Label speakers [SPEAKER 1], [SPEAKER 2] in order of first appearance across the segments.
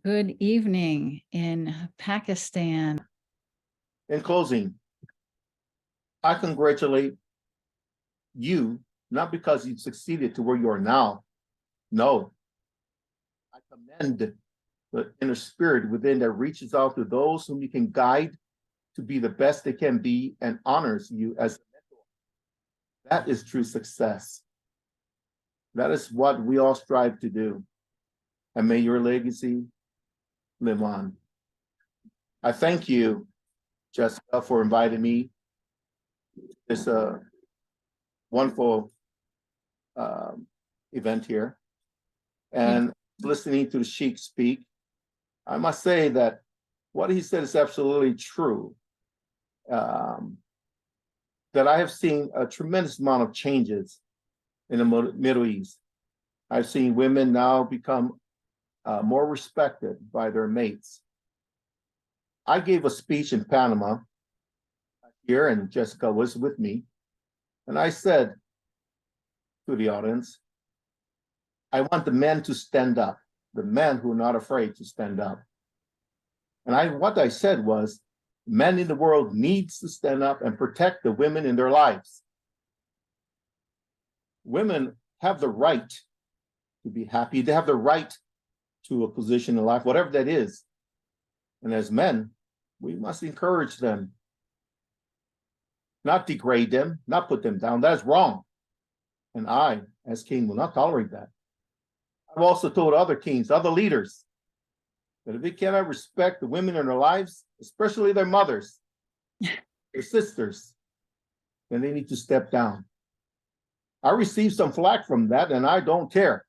[SPEAKER 1] Good evening in Pakistan.
[SPEAKER 2] In closing, I congratulate you, not because you succeeded to where you are now. No, I commend the inner spirit within that reaches out to those whom you can guide to be the best they can be and honors you as a mentor. That is true success. That is what we all strive to do. And may your legacy live on. I thank you, Jessica, for inviting me. It's a wonderful event here. And listening to the Sheikh speak, I must say that what he said is absolutely true. That I have seen a tremendous amount of changes in the Middle East. I've seen women now become more respected by their mates. I gave a speech in Panama here, and Jessica was with me, and I said to the audience, I want the men to stand up, the men who are not afraid to stand up. And what I said was, men in the world needs to stand up and protect the women in their lives. Women have the right to be happy. They have the right to a position in life, whatever that is. And as men, we must encourage them, not degrade them, not put them down. That is wrong. And I, as king, will not tolerate that. I've also told other kings, other leaders, that if they cannot respect the women in their lives, especially their mothers, their sisters, then they need to step down. I received some flack from that, and I don't care.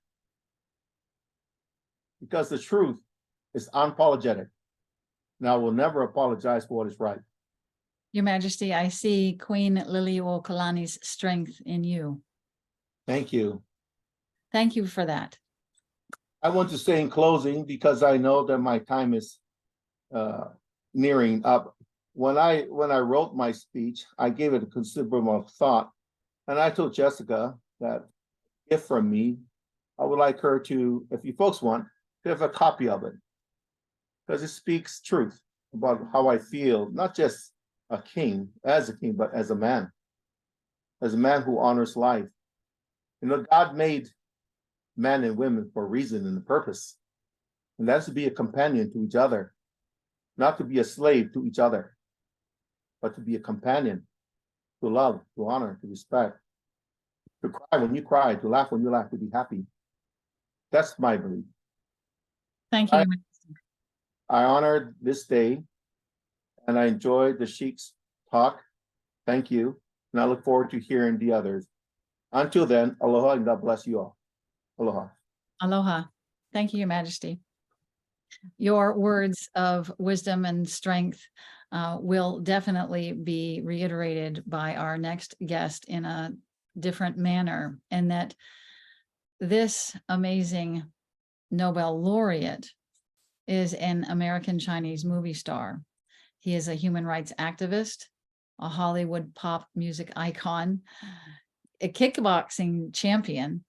[SPEAKER 2] Because the truth is unapologetic. And I will never apologize for what is right.
[SPEAKER 1] Your Majesty, I see Queen Liliuokalani's strength in you.
[SPEAKER 2] Thank you.
[SPEAKER 1] Thank you for that.
[SPEAKER 2] I want to say in closing, because I know that my time is nearing up. When I wrote my speech, I gave it a considerable amount of thought. And I told Jessica that if from me, I would like her to, if you folks want, to have a copy of it. Because it speaks truth about how I feel, not just a king, but as a man who honors life. You know, God made men and women for a reason and a purpose. And that's to be a companion to each other, not to be a slave to each other, but to be a companion, to love, to honor, to respect, to cry when you cry, to laugh when you laugh, to be happy. That's my belief.
[SPEAKER 1] Thank you.
[SPEAKER 2] I honored this day and I enjoyed the Sheikh's talk. Thank you. And I look forward to hearing the others. Until then, aloha and God bless you all. Aloha.
[SPEAKER 1] Aloha. Thank you, Your Majesty. Your words of wisdom and strength will definitely be reiterated by our next guest in a different manner, and that this amazing Nobel laureate is an American Chinese movie star. He is a human rights activist, a Hollywood pop music icon, a kickboxing champion,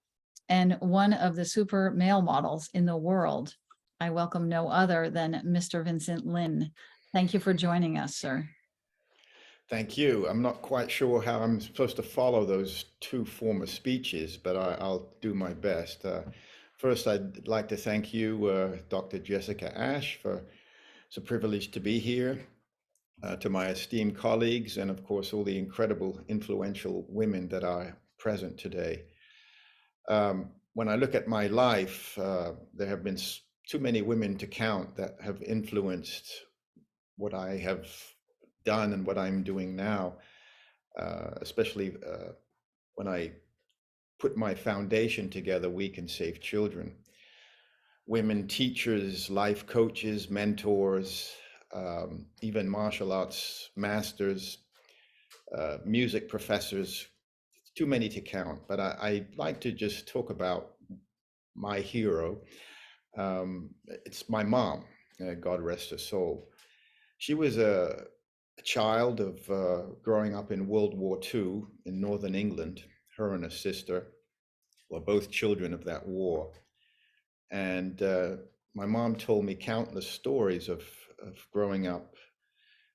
[SPEAKER 1] and one of the super male models in the world. I welcome no other than Mr. Vincent Lin. Thank you for joining us, sir.
[SPEAKER 3] Thank you. I'm not quite sure how I'm supposed to follow those two former speeches, but I'll do my best. First, I'd like to thank you, Dr. Jessica Ash, for it's a privilege to be here, to my esteemed colleagues, and of course, all the incredible, influential women that are present today. When I look at my life, there have been too many women to count that have influenced what I have done and what I'm doing now, especially when I put my foundation together, We Can Save Children. Women teachers, life coaches, mentors, even martial arts masters, music professors, too many to count, but I'd like to just talk about my hero. It's my mom, God rest her soul. She was a child of growing up in World War II in Northern England. Her and her sister were both children of that war. And my mom told me countless stories of growing up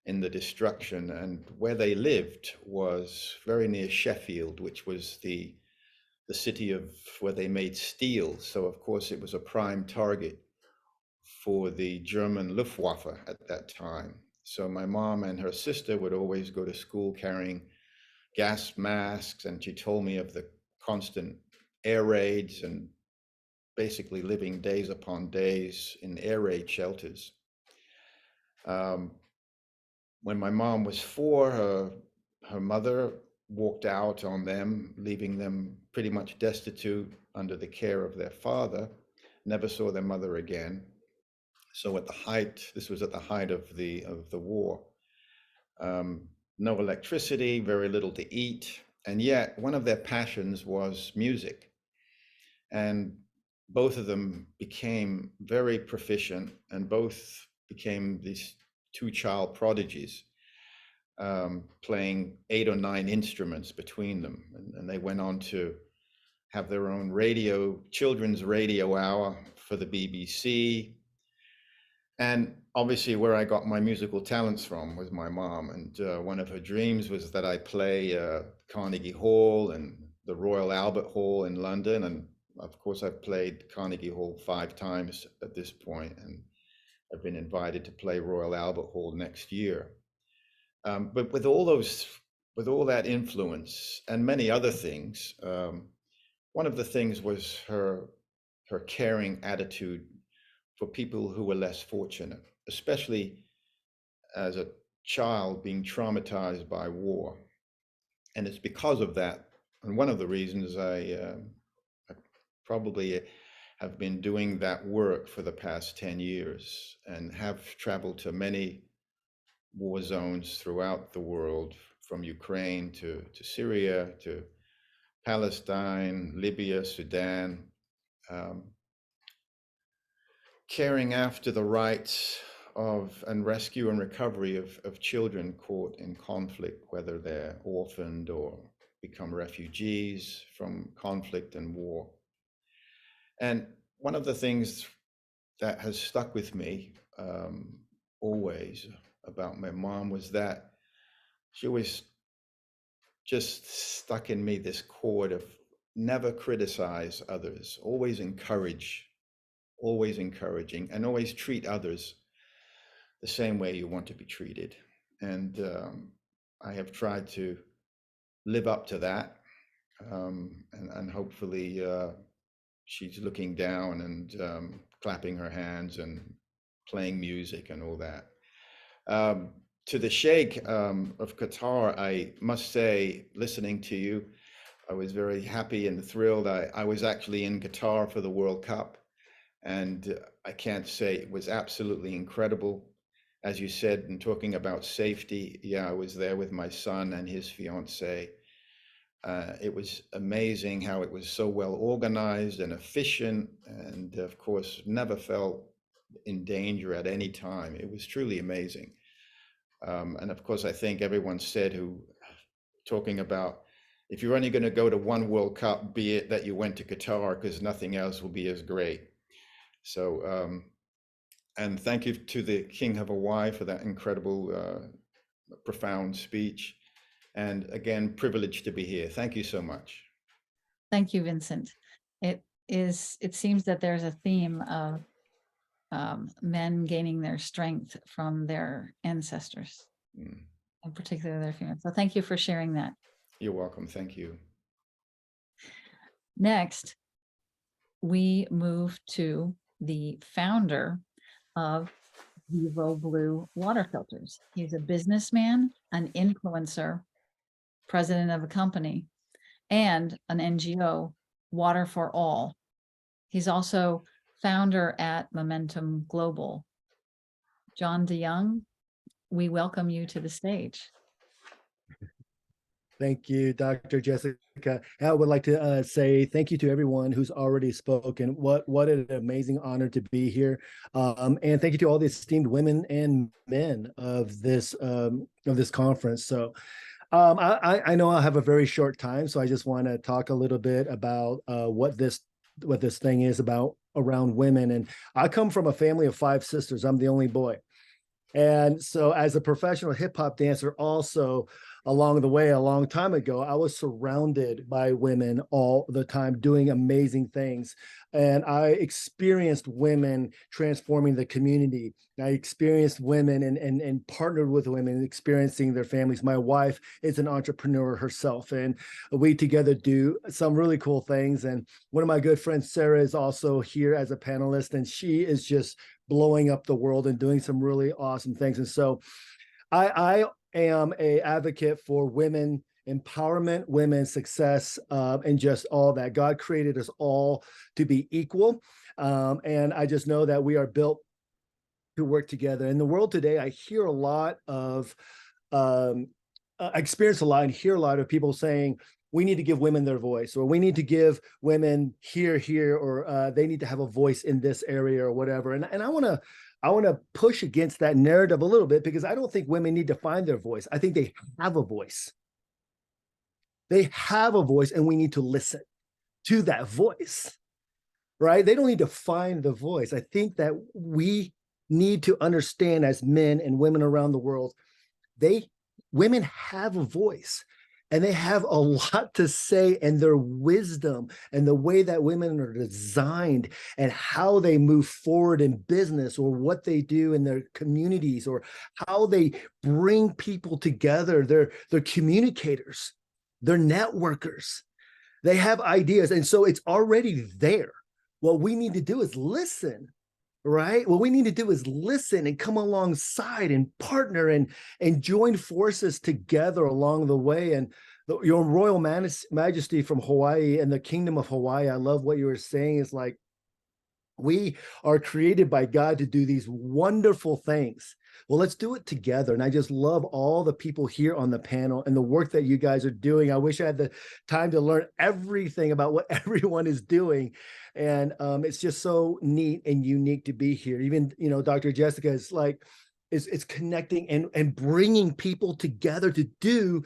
[SPEAKER 3] in the destruction, and where they lived was very near Sheffield, which was the city of where they made steel. So of course it was a prime target for the German Luftwaffe at that time. So my mom and her sister would always go to school carrying gas masks, and she told me of the constant air raids and basically living days upon days in air raid shelters. When my mom was 4, her mother walked out on them, leaving them pretty much destitute under the care of their father. Never saw their mother again. So at the height, this was at the height of the war. No electricity, very little to eat, and yet one of their passions was music. And both of them became very proficient, and both became these 2 child prodigies, playing 8 or 9 instruments between them. And they went on to have their own children's radio hour for the BBC. And obviously where I got my musical talents from was my mom. And one of her dreams was that I play Carnegie Hall and the Royal Albert Hall in London. And of course, I've played Carnegie Hall 5 times at this point, and I've been invited to play Royal Albert Hall next year. But with all that influence and many other things, one of the things was her caring attitude for people who were less fortunate, especially as a child being traumatized by war. And it's because of that, and one of the reasons I probably have been doing that work for the past 10 years and have traveled to many war zones throughout the world, from Ukraine to Syria to Palestine, Libya, Sudan, caring after the rights of and rescue and recovery of children caught in conflict, whether they're orphaned or become refugees from conflict and war. And one of the things that has stuck with me always about my mom was that she always just stuck in me this chord of never criticize others, always encouraging, and always treat others the same way you want to be treated. And I have tried to live up to that, and hopefully she's looking down and clapping her hands and playing music and all that. To the Sheikh of Qatar, I must say, listening to you, I was very happy and thrilled. I was actually in Qatar for the World Cup, and I can't say it was absolutely incredible. As you said, in talking about safety, yeah, I was there with my son and his fiance. It was amazing how it was so well organized and efficient, and of course, never felt in danger at any time. It was truly amazing. And of course, I think everyone said talking about, if you're only going to go to one World Cup, be it that you went to Qatar, because nothing else will be as great. So, and thank you to the King of Hawaii for that incredible, profound speech. And again, privileged to be here. Thank you so much.
[SPEAKER 1] Thank you, Vincent. It seems that there's a theme of men gaining their strength from their ancestors, in particular their females. So thank you for sharing that.
[SPEAKER 3] You're welcome. Thank you.
[SPEAKER 1] Next, we move to the founder of Vivo Blue water filters. He's a businessman, an influencer, president of a company, and an NGO, Water for All. He's also founder at Momentum Global. John DeYoung, we welcome you to the stage.
[SPEAKER 4] Thank you, Dr. Jessica. I would like to say thank you to everyone who's already spoken. What an amazing honor to be here. And thank you to all the esteemed women and men of this conference. So I know I'll have a very short time, so I just want to talk a little bit about what this thing is about. around women. And I come from a family of 5 sisters. I'm the only boy. And so as a professional hip hop dancer, also along the way, a long time ago, I was surrounded by women all the time doing amazing things. And I experienced women transforming the community. I experienced women and partnered with women experiencing their families. My wife is an entrepreneur herself, and we together do some really cool things. And one of my good friends, Sarah, is also here as a panelist, and she is just blowing up the world and doing some really awesome things. And so I am a advocate for women empowerment, women's success, and just all that. God created us all to be equal. And I just know that we are built to work together. In the world today, I hear a lot of, I experience a lot and hear a lot of people saying, we need to give women their voice, or we need to give women here, or they need to have a voice in this area or whatever. And I want to push against that narrative a little bit, because I don't think women need to find their voice. I think they have a voice. They have a voice, and we need to listen to that voice, right? They don't need to find the voice. I think that we need to understand, as men and women around the world, women have a voice. And they have a lot to say, and their wisdom and the way that women are designed and how they move forward in business, or what they do in their communities, or how they bring people together. They're communicators, they're networkers, they have ideas. And so it's already there. What we need to do is listen, right? What we need to do is listen and come alongside and partner and join forces together along the way. And your Royal Majesty from Hawaii and the Kingdom of Hawaii, I love what you were saying, is like, we are created by God to do these wonderful things. Well, let's do it together. And I just love all the people here on the panel and the work that you guys are doing. I wish I had the time to learn everything about what everyone is doing. And it's just so neat and unique to be here. Even, Dr. Jessica is like, it's connecting and bringing people together to do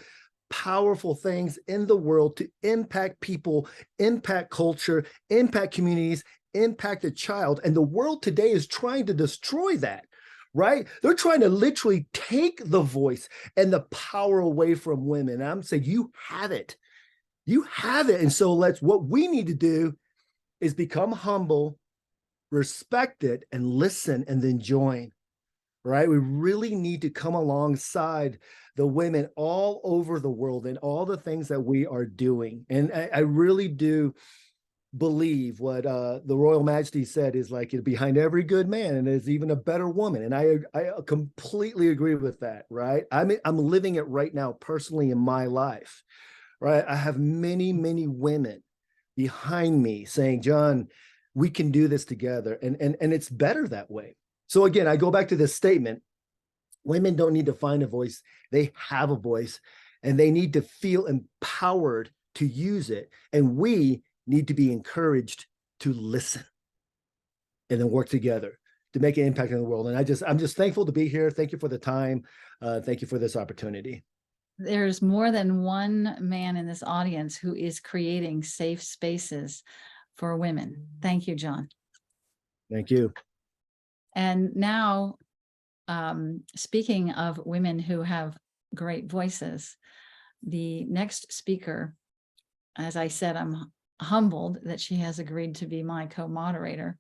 [SPEAKER 4] powerful things in the world, to impact people, impact culture, impact communities, impact a child. And the world today is trying to destroy that, right? They're trying to literally take the voice and the power away from women. And I'm saying, you have it. You have it. And so what we need to do is become humble, respect it, and listen, and then join, right? We really need to come alongside the women all over the world and all the things that we are doing. And I really do believe what the Royal Majesty said is like, behind every good man, and there's even a better woman. And I completely agree with that, right? I'm living it right now personally in my life, right? I have many, many women behind me saying, John, we can do this together. And it's better that way. So again, I go back to this statement. Women don't need to find a voice. They have a voice, and they need to feel empowered to use it. And we need to be encouraged to listen and then work together to make an impact in the world. And I'm just thankful to be here. Thank you for the time. Thank you for this opportunity.
[SPEAKER 1] There's more than one man in this audience who is creating safe spaces for women. Thank you, John.
[SPEAKER 4] Thank you.
[SPEAKER 1] And now, speaking of women who have great voices, the next speaker, as I said, I'm humbled that she has agreed to be my co-moderator.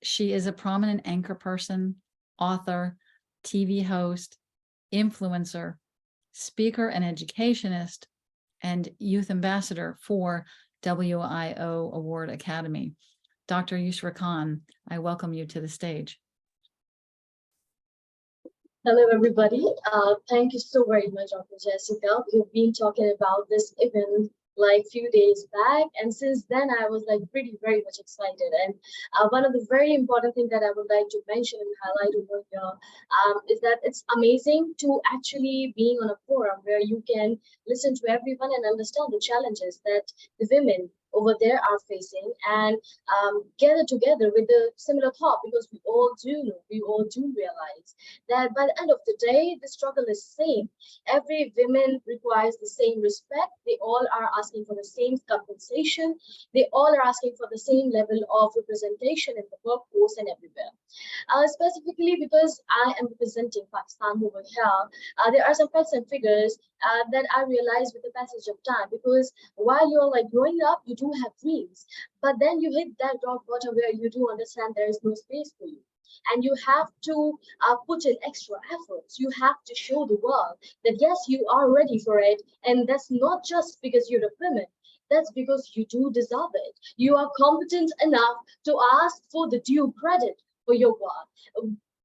[SPEAKER 1] She is a prominent anchor person, author, TV host, influencer, speaker and educationist, and youth ambassador for WIO Award Academy. Dr. Yusra Khan, I welcome you to the stage.
[SPEAKER 5] Hello, everybody. Thank you so very much, Dr. Jessica. We've been talking about this event like few days back, and since then I was like very much excited. And one of the very important things that I would like to mention and highlight over here is that it's amazing to actually being on a forum where you can listen to everyone and understand the challenges that the women over there are facing, and gather together with the similar thought, because we all do know, we all do realize that by the end of the day, the struggle is same. Every woman requires the same respect. They all are asking for the same compensation. They all are asking for the same level of representation in the workforce and everywhere. Specifically because I am representing Pakistan over here, there are some facts and figures that I realized with the passage of time. Because while you're like growing up, you do have dreams, but then you hit that rock bottom where you do understand there is no space for you. And you have to put in extra efforts. You have to show the world that yes, you are ready for it. And that's not just because you're a woman. That's because you do deserve it. You are competent enough to ask for the due credit for your work.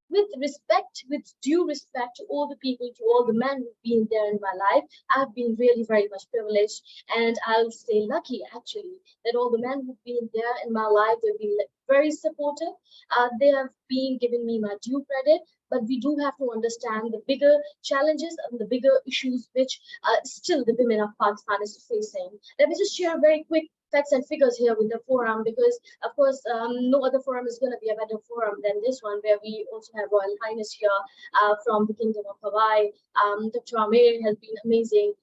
[SPEAKER 5] With respect, with due respect to all the people, to all the men who've been there in my life, I've been really very much privileged, and I'll say lucky actually, that all the men who've been there in my life, they've been very supportive. They have been giving me my due credit, but we do have to understand the bigger challenges and the bigger issues which still the women of Pakistan is facing. Let me just share a very quick facts and figures here with the forum, because of course no other forum is going to be a better forum than this one, where we also have Royal Highness here from the Kingdom of Hawaii. Dr. Amir has been amazing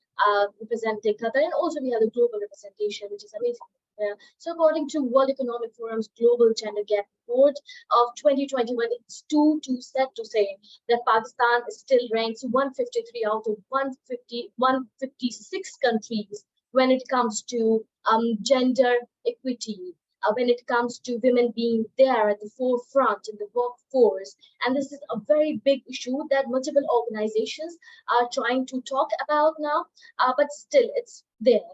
[SPEAKER 5] representing Qatar, and also we have the global representation, which is amazing. So according to World Economic Forum's Global Gender Gap Report of 2021, it's too sad to say that Pakistan still ranks 153 out of 156 countries when it comes to gender equity, when it comes to women being there at the forefront in the workforce. And this is a very big issue that multiple organizations are trying to talk about now, but still it's there.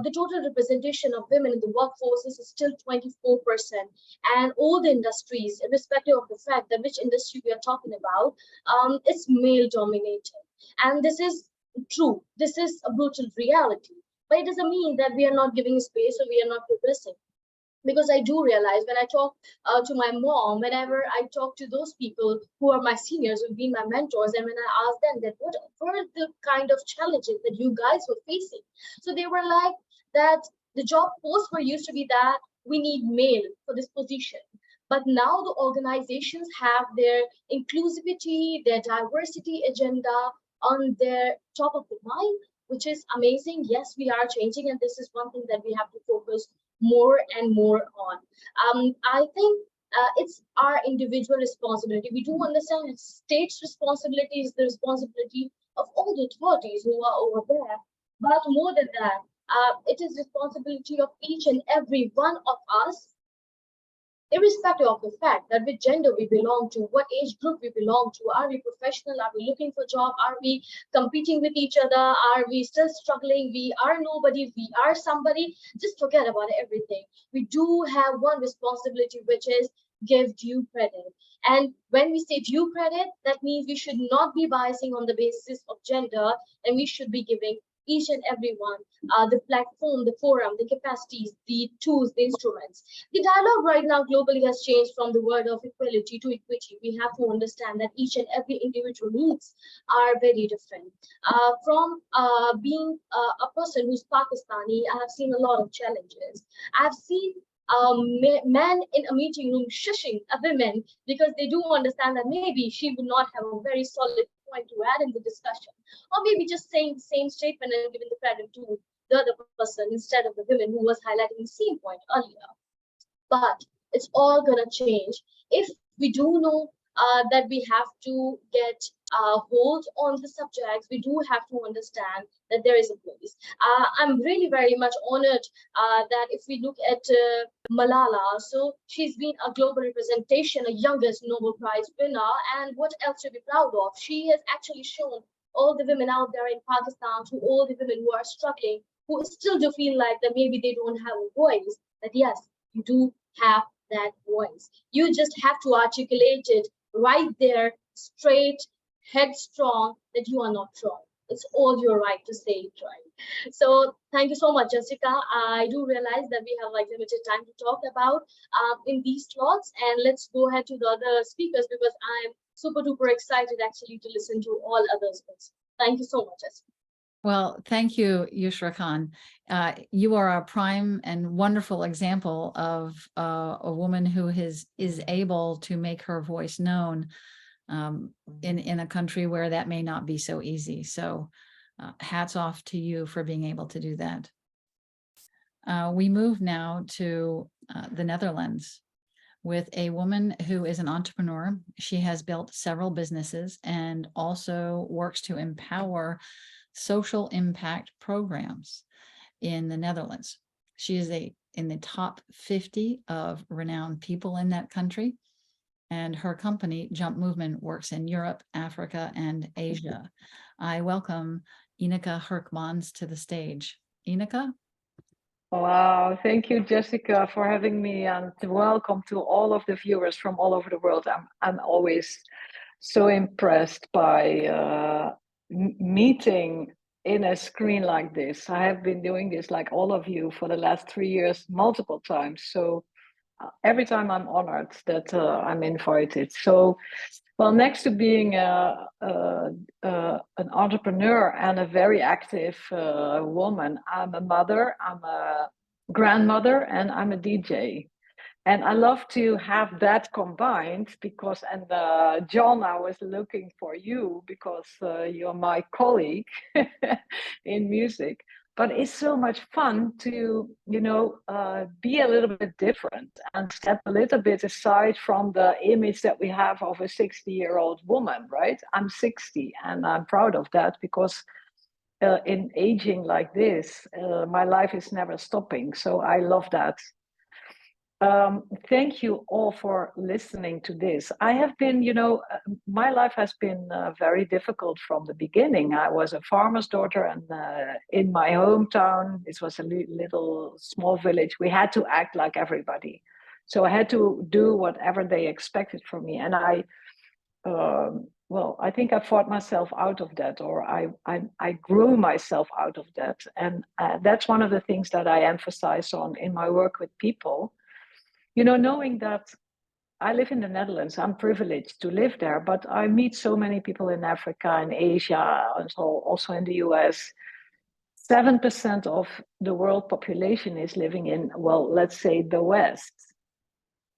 [SPEAKER 5] The total representation of women in the workforce is still 24%, and all the industries, irrespective of the fact that which industry we are talking about, it's male dominated. And this is true. This is a brutal reality. But it doesn't mean that we are not giving space or we are not progressing. Because I do realize when I talk to my mom, whenever I talk to those people who are my seniors, who've been my mentors, and when I ask them that what were the kind of challenges that you guys were facing, so they were like that the job posts were used to be that we need male for this position. But now the organizations have their inclusivity, their diversity agenda on their top of the mind, which is amazing. Yes, we are changing, and this is one thing that we have to focus more and more on. I think it's our individual responsibility. We do understand that state's responsibility is the responsibility of all the authorities who are over there. But more than that, it is responsibility of each and every one of us, irrespective of the fact that which gender we belong to, what age group we belong to. Are we professional? Are we looking for a job? Are we competing with each other? Are we still struggling? We are nobody, we are somebody. Just forget about everything. We do have one responsibility, which is give due credit. And when we say due credit, that means we should not be biasing on the basis of gender, and we should be giving each and every one the platform, the forum, the capacities, the tools, the instruments. The dialogue right now globally has changed from the word of equality to equity. We have to understand that each and every individual needs are very different. From being a person who's Pakistani, I have seen a lot of challenges. I've seen men in a meeting room shushing a woman because they do understand that maybe she would not have a very solid point to add in the discussion, or maybe just saying the same statement and giving the credit to the other person instead of the woman who was highlighting the same point earlier. But it's all gonna change if we do know that we have to get hold on the subjects. We do have to understand that there is a place. I'm really very much honored that if we look at Malala, so she's been a global representation, a youngest Nobel Prize winner, and what else to be proud of? She has actually shown all the women out there in Pakistan, to all the women who are struggling, who still do feel like that maybe they don't have a voice, that yes, you do have that voice. You just have to articulate it right there, straight, headstrong, that you are not wrong. It's all your right to say it right. So thank you so much, Jessica. I do realize that we have like limited time to talk about in these slots, and let's go ahead to the other speakers, because I'm super duper excited actually to listen to all others. Thank you so much, Jessica.
[SPEAKER 1] Well, thank you, Yushra Khan. You are a prime and wonderful example of a woman who is able to make her voice known in a country where that may not be so easy. So hats off to you for being able to do that. We move now to the Netherlands with a woman who is an entrepreneur. She has built several businesses and also works to empower social impact programs in the Netherlands. She is in the top 50 of renowned people in that country. And her company, Jump Movement, works in Europe, Africa, and Asia. I welcome Ineke Herkmans to the stage. Ineke?
[SPEAKER 6] Wow, thank you, Jessica, for having me, and welcome to all of the viewers from all over the world. I'm always so impressed by meeting in a screen like this. I have been doing this, like all of you, for the last 3 years, multiple times. So every time I'm honored that I'm invited. So, well, next to being an entrepreneur and a very active woman, I'm a mother, I'm a grandmother, and I'm a DJ. And I love to have that combined because, and John, I was looking for you because you're my colleague in music. But it's so much fun to, be a little bit different and step a little bit aside from the image that we have of a 60-year-old woman, right? I'm 60 and I'm proud of that because in aging like this, my life is never stopping. So I love that. Thank you all for listening to this. I have been, my life has been very difficult from the beginning. I was a farmer's daughter, and in my hometown, this was a little small village, we had to act like everybody. So I had to do whatever they expected from me. And I think I fought myself out of that, or I grew myself out of that. And that's one of the things that I emphasize on in my work with people. Knowing that I live in the Netherlands, I'm privileged to live there, but I meet so many people in Africa and Asia, and also in the US. 7% of the world population is living in, well, let's say the West.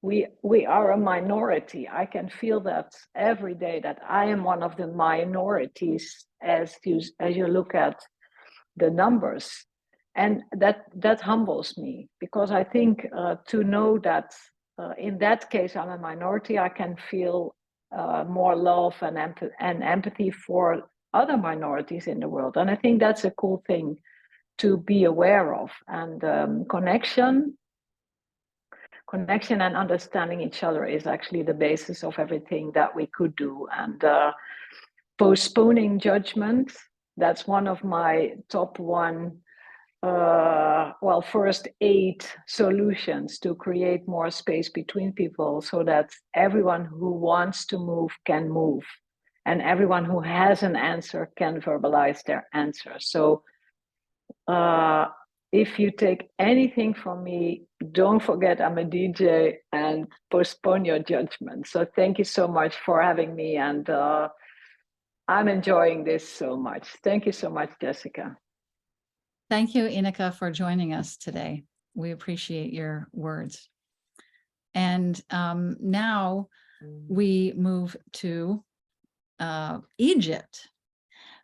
[SPEAKER 6] We are a minority. I can feel that every day, that I am one of the minorities as you look at the numbers. And that humbles me, because I think to know that in that case I'm a minority, I can feel more love and empathy for other minorities in the world. And I think that's a cool thing to be aware of. And connection and understanding each other is actually the basis of everything that we could do. And postponing judgment, that's one of my top one first 8 solutions to create more space between people, so that everyone who wants to move can move, and everyone who has an answer can verbalize their answer. So if you take anything from me, don't forget I'm a DJ, and postpone your judgment. So thank you so much for having me, and I'm enjoying this so much. Thank you so much, Jessica.
[SPEAKER 1] Thank you, Ineke, for joining us today. We appreciate your words. And now we move to Egypt.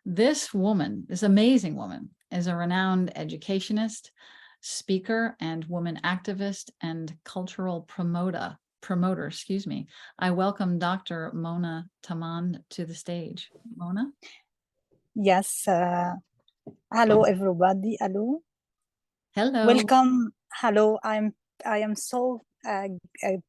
[SPEAKER 1] This woman, this amazing woman, is a renowned educationist, speaker, and woman activist and cultural promoter. I welcome Dr. Mona Taman to the stage. Mona?
[SPEAKER 7] Yes. Hello, everybody. Hello.
[SPEAKER 1] Hello.
[SPEAKER 7] Welcome. Hello. I am so a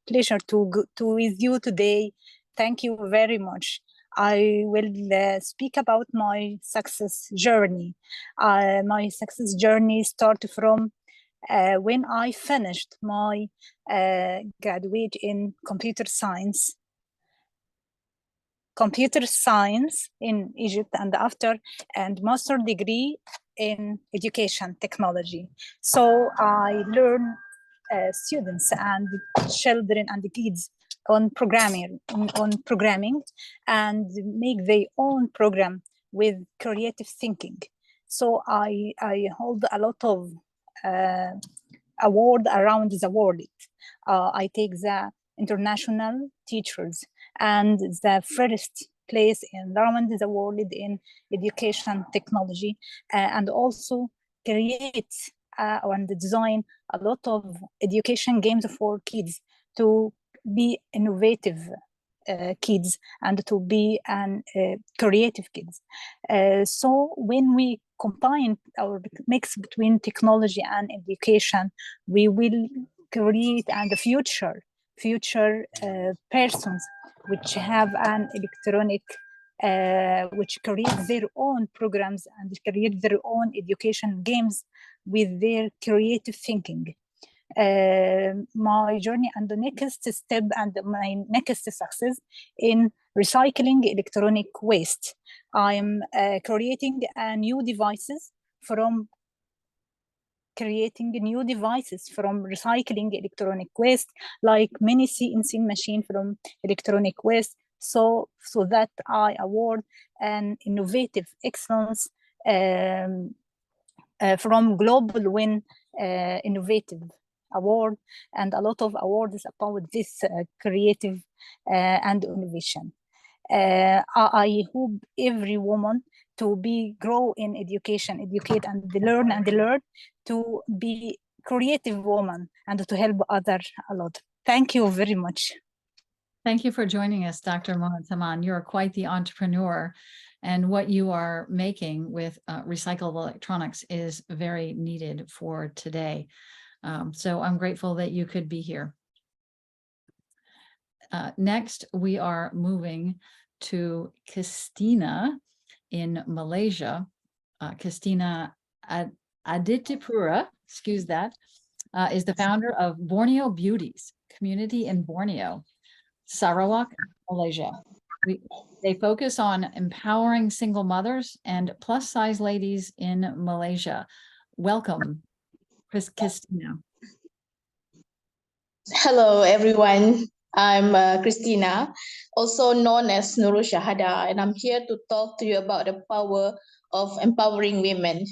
[SPEAKER 7] pleasure to with you today. Thank you very much. I will speak about my success journey. My success journey started from when I finished my graduate in computer science in Egypt, and after master degree in education technology. So I learn students and children and kids on programming and make their own program with creative thinking. So I hold a lot of award around the world. I take the international teachers and the first place around the world in education technology, and also create and design a lot of education games for kids to be innovative kids and to be an creative kids. So when we combine our mix between technology and education, we will create and the future persons which have an electronic which create their own programs and create their own education games with their creative thinking. My journey and the next step and my next success in recycling electronic waste. I'm creating new devices from recycling electronic waste, like mini CNC machine from electronic waste, so that I award an innovative excellence from Global Win Innovative Award, and a lot of awards about this creative and innovation. I hope every woman to grow in education, educate and learn to be creative woman and to help others a lot. Thank you very much.
[SPEAKER 1] Thank you for joining us, Dr. Mohamed Saman. You're quite the entrepreneur, and what you are making with recycled electronics is very needed for today. So I'm grateful that you could be here. Next, we are moving to Christina in Malaysia. Christina Aditipura, excuse that, is the founder of Borneo Beauties community in Borneo, Sarawak, Malaysia. They focus on empowering single mothers and plus size ladies in Malaysia. Welcome, Christina.
[SPEAKER 8] Hello, everyone. I'm Christina, also known as Nurul Shahada, and I'm here to talk to you about the power of empowering women.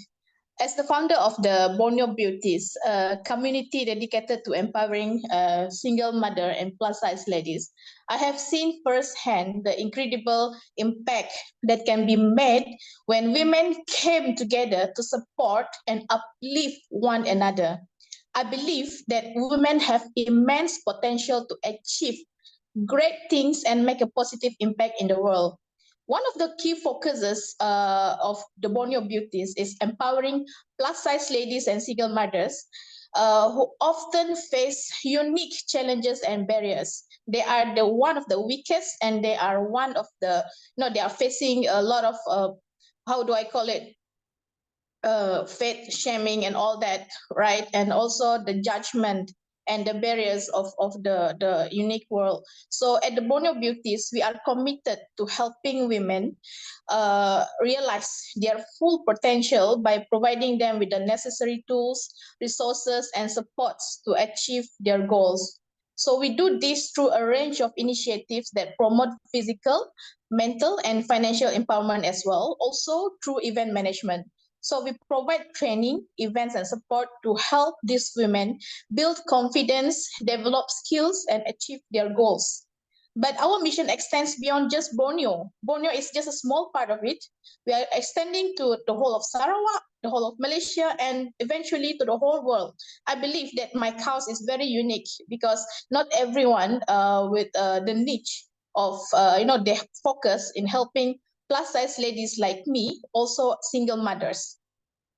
[SPEAKER 8] As the founder of the Borneo Beauties, a community dedicated to empowering single mother and plus-size ladies, I have seen firsthand the incredible impact that can be made when women came together to support and uplift one another. I believe that women have immense potential to achieve great things and make a positive impact in the world. One of the key focuses of the Borneo Beauties is empowering plus-size ladies and single mothers who often face unique challenges and barriers. They are one of the weakest, and they are one of the, they are facing a lot of, how do I call it, faith shaming and all that, right? And also the judgment and the barriers of the unique world. So at the Borneo Beauties, we are committed to helping women realize their full potential by providing them with the necessary tools, resources, and supports to achieve their goals. So we do this through a range of initiatives that promote physical, mental, and financial empowerment as well, also through event management. So we provide training, events, and support to help these women build confidence, develop skills, and achieve their goals. But our mission extends beyond just Borneo. Borneo is just a small part of it. We are extending to the whole of Sarawak, the whole of Malaysia, and eventually to the whole world. I believe that my cause is very unique because not everyone with the niche of, they focus in helping plus-size ladies like me, also single mothers.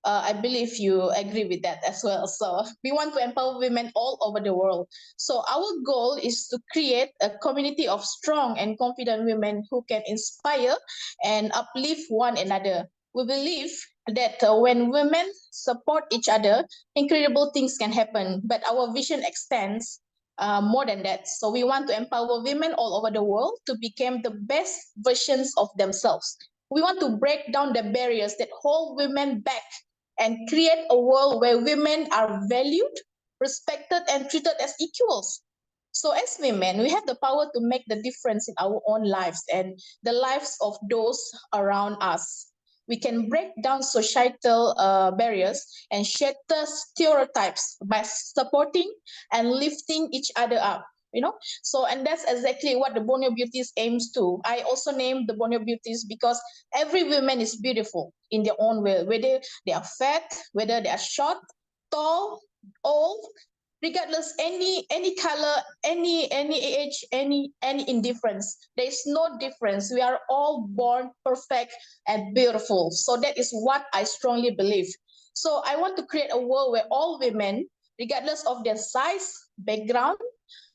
[SPEAKER 8] I believe you agree with that as well. So we want to empower women all over the world. So our goal is to create a community of strong and confident women who can inspire and uplift one another. We believe that when women support each other, incredible things can happen. But our vision extends more than that. So we want to empower women all over the world to become the best versions of themselves. We want to break down the barriers that hold women back and create a world where women are valued, respected, and treated as equals. So as women, we have the power to make the difference in our own lives and the lives of those around us. we can break down societal barriers and shatter stereotypes by supporting and lifting each other up. So, and that's exactly what the Borneo Beauties aims to. I also named the Borneo Beauties because every woman is beautiful in their own way, whether they are fat, whether they are short, tall, old, regardless any color, any age, any indifference. There is no difference. We are all born perfect and beautiful. So that is what I strongly believe. So I want to create a world where all women, regardless of their size, background,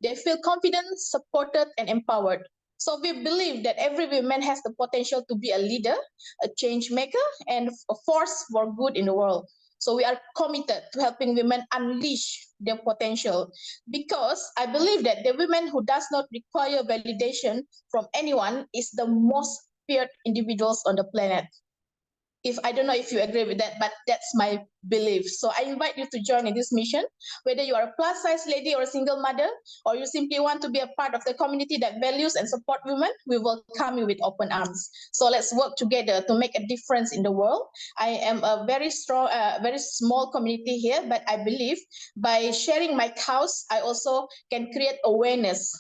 [SPEAKER 8] they feel confident, supported, and empowered. So we believe that every woman has the potential to be a leader, a change maker, and a force for good in the world. So we are committed to helping women unleash their potential, because I believe that the women who does not require validation from anyone is the most feared individuals on the planet. I don't know if you agree with that, but that's my belief. So I invite you to join in this mission, whether you are a plus size lady or a single mother, or you simply want to be a part of the community that values and support women, we welcome you with open arms. So let's work together to make a difference in the world. I am a very strong, very small community here, but I believe by sharing my cause, I also can create awareness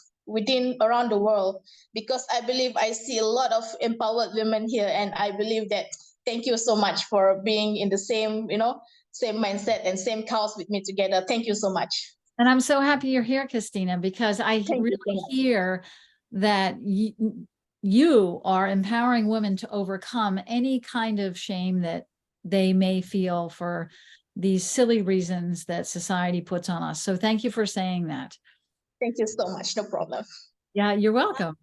[SPEAKER 8] around the world, because I believe I see a lot of empowered women here, and I believe that. Thank you so much for being in the same, same mindset and same cause with me together. Thank you so much.
[SPEAKER 1] And I'm so happy you're here, Christina, because I really hear that you are empowering women to overcome any kind of shame that they may feel for these silly reasons that society puts on us. So thank you for saying that.
[SPEAKER 8] Thank you so much. No problem.
[SPEAKER 1] Yeah, you're welcome.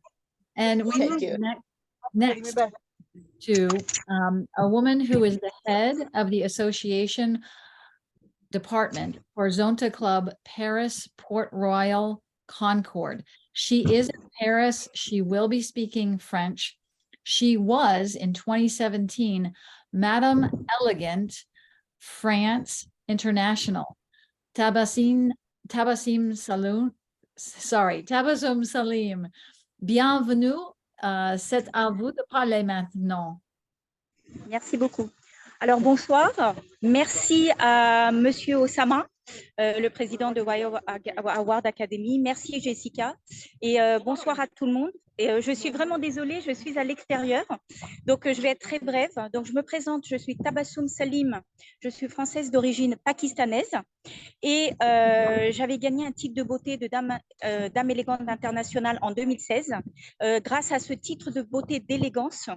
[SPEAKER 1] And we
[SPEAKER 8] Thank you.
[SPEAKER 1] Next to a woman who is the head of the association department for Zonta Club Paris Port Royal Concord. She is in Paris. She will be speaking French. She was in 2017 Madame Elegant France International. Tabassum Salim. Bienvenue. C'est à vous de parler maintenant.
[SPEAKER 9] Merci beaucoup. Alors, bonsoir. Merci à Monsieur Osama, le président de WIO Award Academy. Merci Jessica. Et bonsoir à tout le monde. Et je suis vraiment désolée, je suis à l'extérieur. Donc, je vais être très brève. Donc, je me présente, je suis Tabassum Salim. Je suis française d'origine pakistanaise. Et j'avais gagné un titre de beauté de dame élégante internationale en 2016. Grâce à ce titre de beauté d'élégance,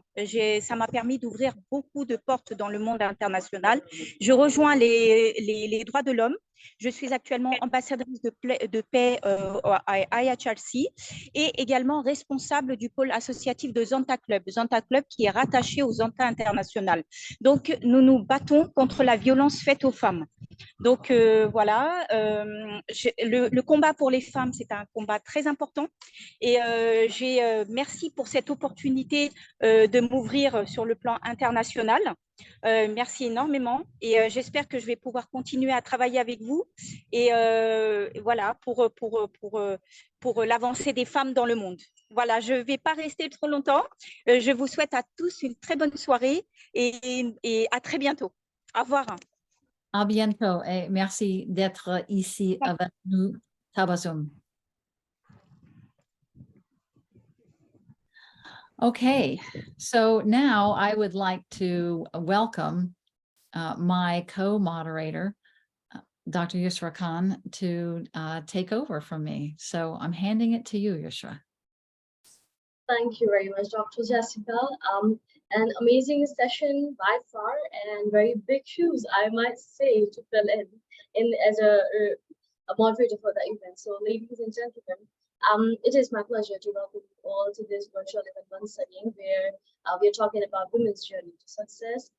[SPEAKER 9] ça m'a permis d'ouvrir beaucoup de portes dans le monde international. Je rejoins les droits de l'homme. Je suis actuellement ambassadrice de paix à IHRC et également responsable du pôle associatif de Zonta Club qui est rattaché au Zonta International. Donc, nous nous battons contre la violence faite aux femmes. Donc, voilà, le combat pour les femmes, c'est un combat très important. Et merci pour cette opportunité de m'ouvrir sur le plan international. Merci énormément et j'espère que je vais pouvoir continuer à travailler avec vous et voilà pour l'avancée des femmes dans le monde. Voilà, je ne vais pas rester trop longtemps. Je vous souhaite à tous une très bonne soirée et à très bientôt. Au revoir.
[SPEAKER 1] À bientôt et merci d'être ici avec nous, Tabassum. Okay, so now I would like to welcome my co-moderator, Dr. Yusra Khan, to take over from me. So I'm handing it to you, Yusra.
[SPEAKER 5] Thank you very much, Dr. Jessica. An amazing session by far, and very big shoes, I might say, to fill in as a moderator for the event. So, ladies and gentlemen, it is my pleasure to welcome you all to this virtual event once again, where we are talking about women's journey to success.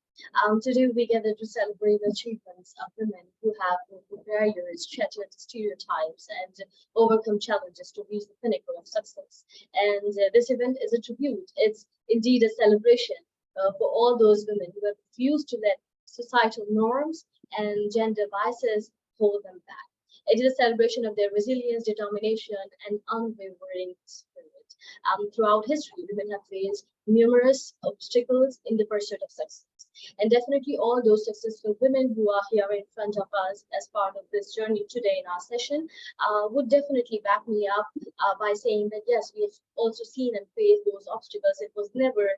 [SPEAKER 5] Today we gather to celebrate the achievements of women who have broken barriers, shattered stereotypes, and overcome challenges to reach the pinnacle of success. And this event is a tribute. It's indeed a celebration for all those women who have refused to let societal norms and gender biases hold them back. It is a celebration of their resilience, determination, and unwavering spirit. Throughout history, women have faced numerous obstacles in the pursuit of success. And definitely all those successful women who are here in front of us as part of this journey today in our session would definitely back me up by saying that yes, we have also seen and faced those obstacles. It was never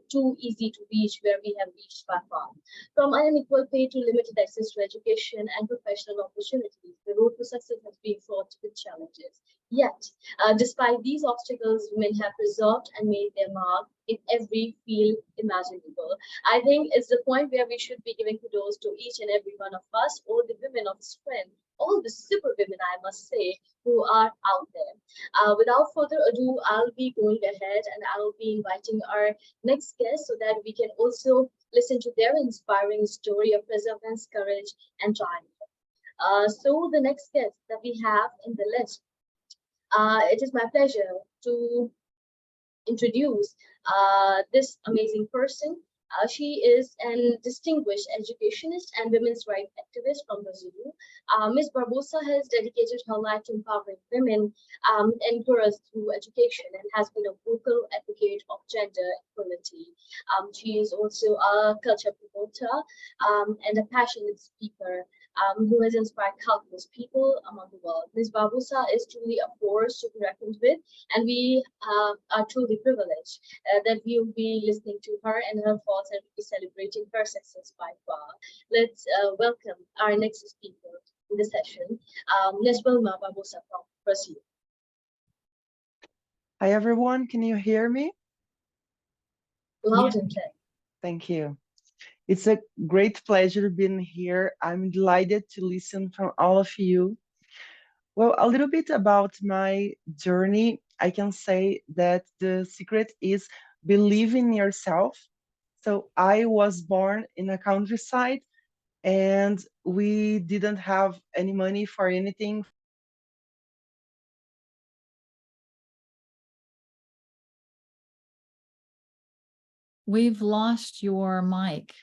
[SPEAKER 5] too easy to reach where we have reached by far. From unequal pay to limited access to education and professional opportunities, the road to success has been fraught with challenges. Yet, despite these obstacles, women have preserved and made their mark in every field imaginable. I think it's the point where we should be giving kudos to each and every one of us, all the women of strength, all the super women, I must say, who are out there. Without further ado, I'll be going ahead and I'll be inviting our next guest so that we can also listen to their inspiring story of perseverance, courage, and triumph. So the next guest that we have in the list, it is my pleasure to introduce this amazing person. She is a distinguished educationist and women's rights activist from Brazil. Ms. Barbosa has dedicated her life to empowering women and girls through education and has been a vocal advocate of gender equality. She is also a culture promoter and a passionate speaker who has inspired countless people among the world. Ms. Barbosa is truly a force to be reckoned with, and we are truly privileged that we will be listening to her and her thoughts and be celebrating her success by far. Let's welcome our next speaker in the session, Ms. Wilma Barbosa from Brazil.
[SPEAKER 10] Hi, everyone. Can you hear me?
[SPEAKER 5] Loud and clear.
[SPEAKER 10] Thank you. It's a great pleasure being here. I'm delighted to listen from all of you. Well, a little bit about my journey. I can say that the secret is believe in yourself. So I was born in a countryside and we didn't have any money for anything.
[SPEAKER 1] We've lost your mic.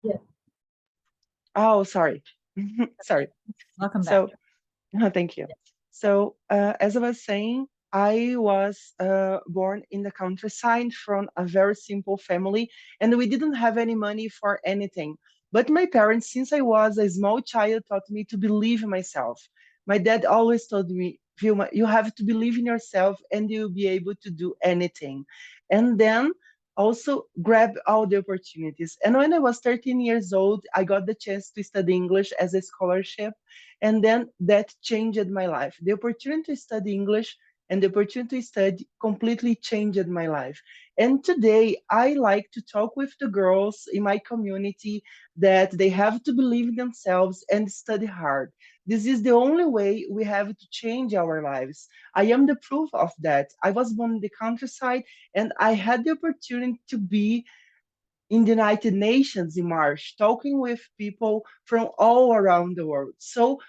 [SPEAKER 5] Yeah.
[SPEAKER 10] Oh, sorry. Sorry.
[SPEAKER 1] Welcome back.
[SPEAKER 10] So, thank you. So, as I was saying, I was born in the countryside from a very simple family, and we didn't have any money for anything. But my parents, since I was a small child, taught me to believe in myself. My dad always told me, Vilma, you have to believe in yourself and you'll be able to do anything. And then also grab all the opportunities. And when I was 13 years old, I got the chance to study English as a scholarship. And then that changed my life. The opportunity to study English and the opportunity to study completely changed my life. And today I like to talk with the girls in my community that they have to believe in themselves and study hard. This is the only way we have to change our lives. I am the proof of that. I was born in the countryside and I had the opportunity to be in the United Nations in March, talking with people from all around the world. So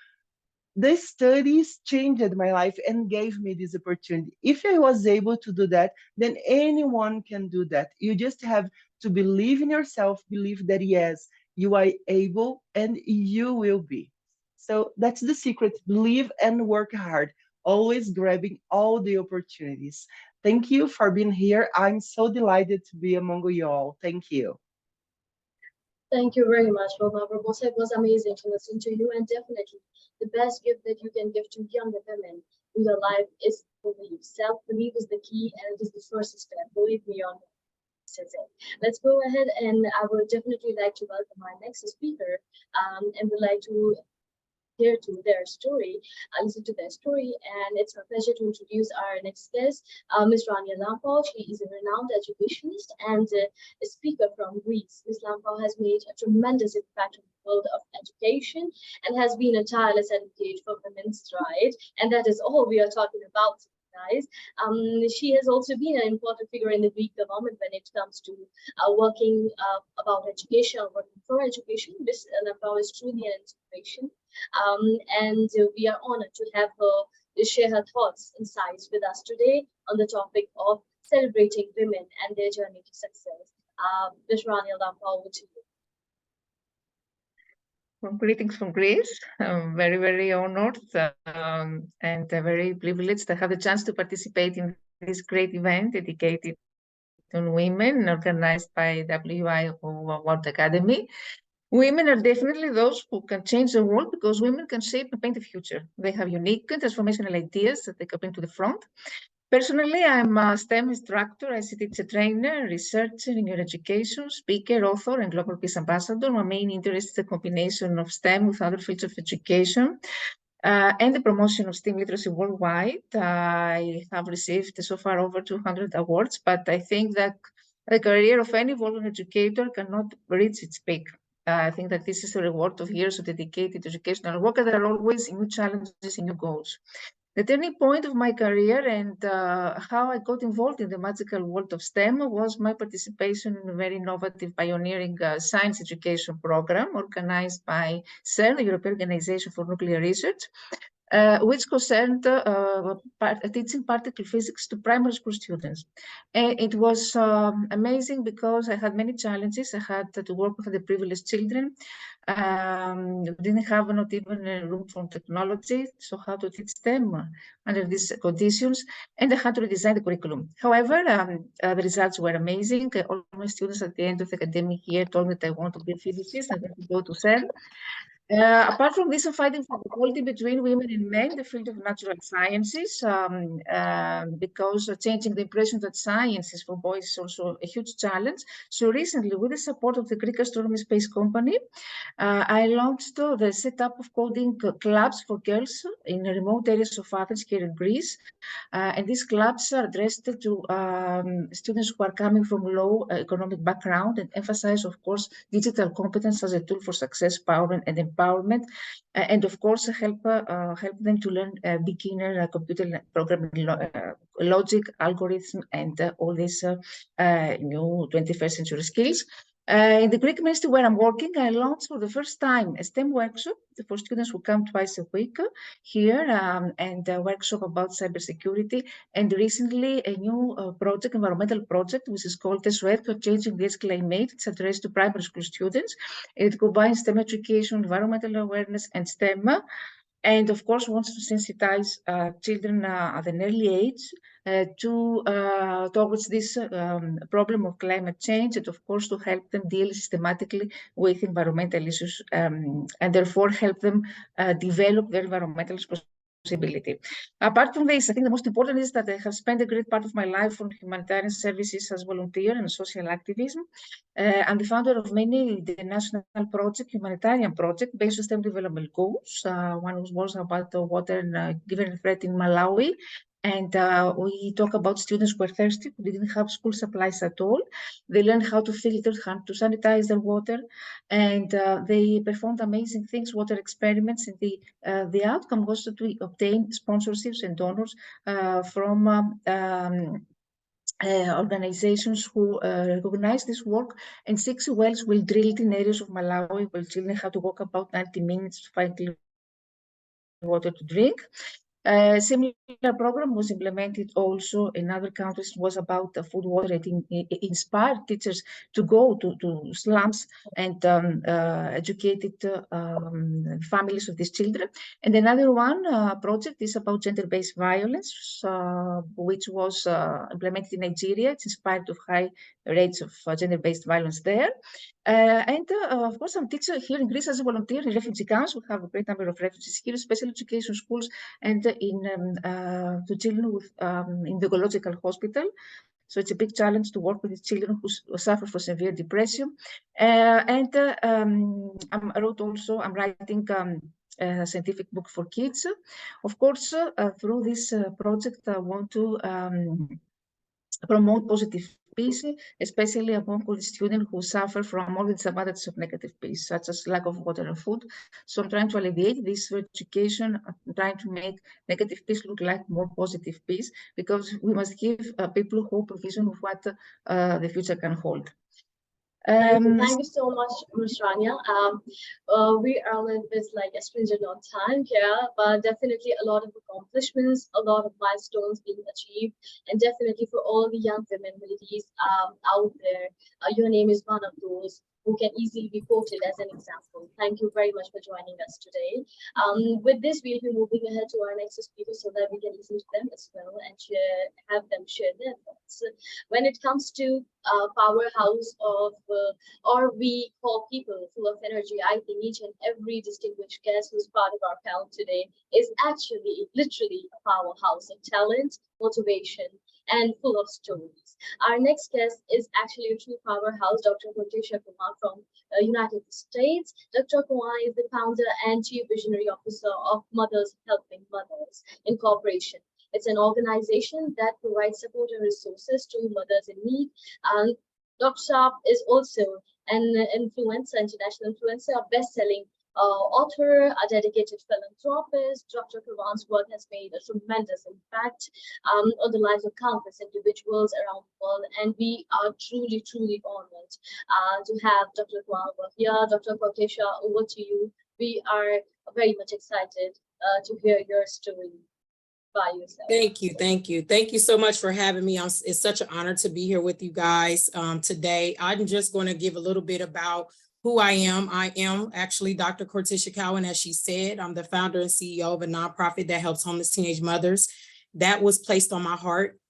[SPEAKER 10] the studies changed my life and gave me this opportunity. If I was able to do that, then anyone can do that. You just have to believe in yourself, believe that yes, you are able and you will be. So that's the secret. Believe and work hard, always grabbing all the opportunities. Thank you for being here. I'm so delighted to be among you all. Thank you.
[SPEAKER 5] Thank you very much, Wilma Barbosa. It was amazing to listen to you, and definitely the best gift that you can give to younger women in your life is belief. Self-belief is the key, and it is the first step. Believe me on that. Let's go ahead, and I would definitely like to welcome our next speaker, and would like to hear to their story, listen to their story, and it's my pleasure to introduce our next guest, Ms. Rania Lampau. She is a renowned educationist and a speaker from Greece. Ms. Lampau has made a tremendous impact on the world of education and has been a tireless advocate for women's rights, and that is all we are talking about, guys. She has also been an important figure in the Greek government when it comes to working about education, or working for education. Ms. Lampau is truly an inspiration. And we are honored to have her share her thoughts, insights with us today on the topic of celebrating women and their journey to success. Ms. Rania Lampau, over to you.
[SPEAKER 11] Well, greetings from Greece. I'm very, very honored and very privileged to have the chance to participate in this great event dedicated on Women, organized by WIO World Academy. Women are definitely those who can change the world because women can shape and paint the future. They have unique and transformational ideas that they can bring to the front. Personally, I'm a STEM instructor, ICT teacher trainer, researcher in education, speaker, author, and global peace ambassador. My main interest is the combination of STEM with other fields of education and the promotion of STEM literacy worldwide. I have received so far over 200 awards, but I think that the career of any woman educator cannot reach its peak. I think that this is the reward of years of dedicated educational work, and there are always new challenges and new goals. The turning point of my career and how I got involved in the magical world of STEM was my participation in a very innovative pioneering science education program organized by CERN, the European Organization for Nuclear Research, which concerned teaching particle physics to primary school students. And it was amazing because I had many challenges. I had to work with the privileged children. Didn't have not even a room for technology, so how to teach them under these conditions, and I had to redesign the curriculum. However, the results were amazing. All my students at the end of the academic year told me that I want to be a physicist and then to go to CERN. Apart from this, I'm fighting for equality between women and men in the field of natural sciences, because changing the impression that science is for boys is also a huge challenge. So recently, with the support of the Greek Astronomy Space Company, I launched the setup of coding clubs for girls in remote areas of Athens here in Greece. And these clubs are addressed to students who are coming from low economic background and emphasize, of course, digital competence as a tool for success, power, and empowerment, and of course help them to learn beginner computer programming logic, algorithm, and all these new 21st century skills. In the Greek ministry where I'm working, I launched for the first time a STEM workshop for students who come twice a week here, and a workshop about cybersecurity, and recently a new project, environmental project, which is called SOET for Changing the Earth's Climate. It's addressed to primary school students. It combines STEM education, environmental awareness, and STEM, and of course wants to sensitize children at an early age towards this problem of climate change, and of course to help them deal systematically with environmental issues, and therefore help them develop their environmental responsibility. Apart from this, I think the most important is that I have spent a great part of my life on humanitarian services as volunteer and social activism. I'm the founder of many international projects, humanitarian projects based on STEM development goals. One was about the water and given threat in Malawi. And we talk about students who were thirsty, who didn't have school supplies at all. They learned how to filter, how to sanitize their water, and they performed amazing things, water experiments. And the outcome was to obtain sponsorships and donors from organizations who recognize this work, and 6 wells will drilled in areas of Malawi where children have to walk about 90 minutes to find clean water to drink. A similar program was implemented also in other countries, was about food, water, and inspired teachers to go to slums and educated families of these children. And another one project is about gender-based violence, which was implemented in Nigeria. It's inspired of high rates of gender-based violence there. Of course, I'm teacher here in Greece as a volunteer in refugee camps. We have a great number of refugees here, special education schools, and in to children with in the ecological hospital. So it's a big challenge to work with the children who suffer from severe depression. I'm writing a scientific book for kids. Of course, through this project, I want to promote positive peace, especially among all the students who suffer from all the disadvantages of negative peace, such as lack of water and food. So I'm trying to alleviate this through education. I'm trying to make negative peace look like more positive peace, because we must give people hope, a vision of what the future can hold.
[SPEAKER 5] Thank you so much, Ms. Rania. We are a little bit like stringent on time here, but definitely a lot of accomplishments, a lot of milestones being achieved, and definitely for all the young women ladies out there, your name is one of those who can easily be quoted as an example. Thank you very much for joining us today. With this, we'll be moving ahead to our next speaker so that we can listen to them as well and have them share their thoughts. When it comes to powerhouse of, or we call people full of energy, I think each and every distinguished guest who's part of our panel today is actually literally a powerhouse of talent, motivation, and full of stories. Our next guest is actually a true powerhouse, Dr. Tracye Snow from United States. Dr. Kumar is the founder and chief visionary officer of Mothers Helping Mothers Incorporation. It's an organization that provides support and resources to mothers in need. Dr. Sharp is also an influencer, international influencer, a best-selling author, a dedicated philanthropist. Dr. Kavan's work has made a tremendous impact on the lives of countless individuals around the world, and we are truly, truly honored to have Dr. Kavan over here. Dr. Tracye, over to you. We are very much excited to hear your story by yourself.
[SPEAKER 12] Thank you, thank you. Thank you so much for having me. It's such an honor to be here with you guys today. I'm just going to give a little bit about who I am. I am actually Dr. Tracye Snow, and as she said, I'm the founder and CEO of a nonprofit that helps homeless teenage mothers. That was placed on my heart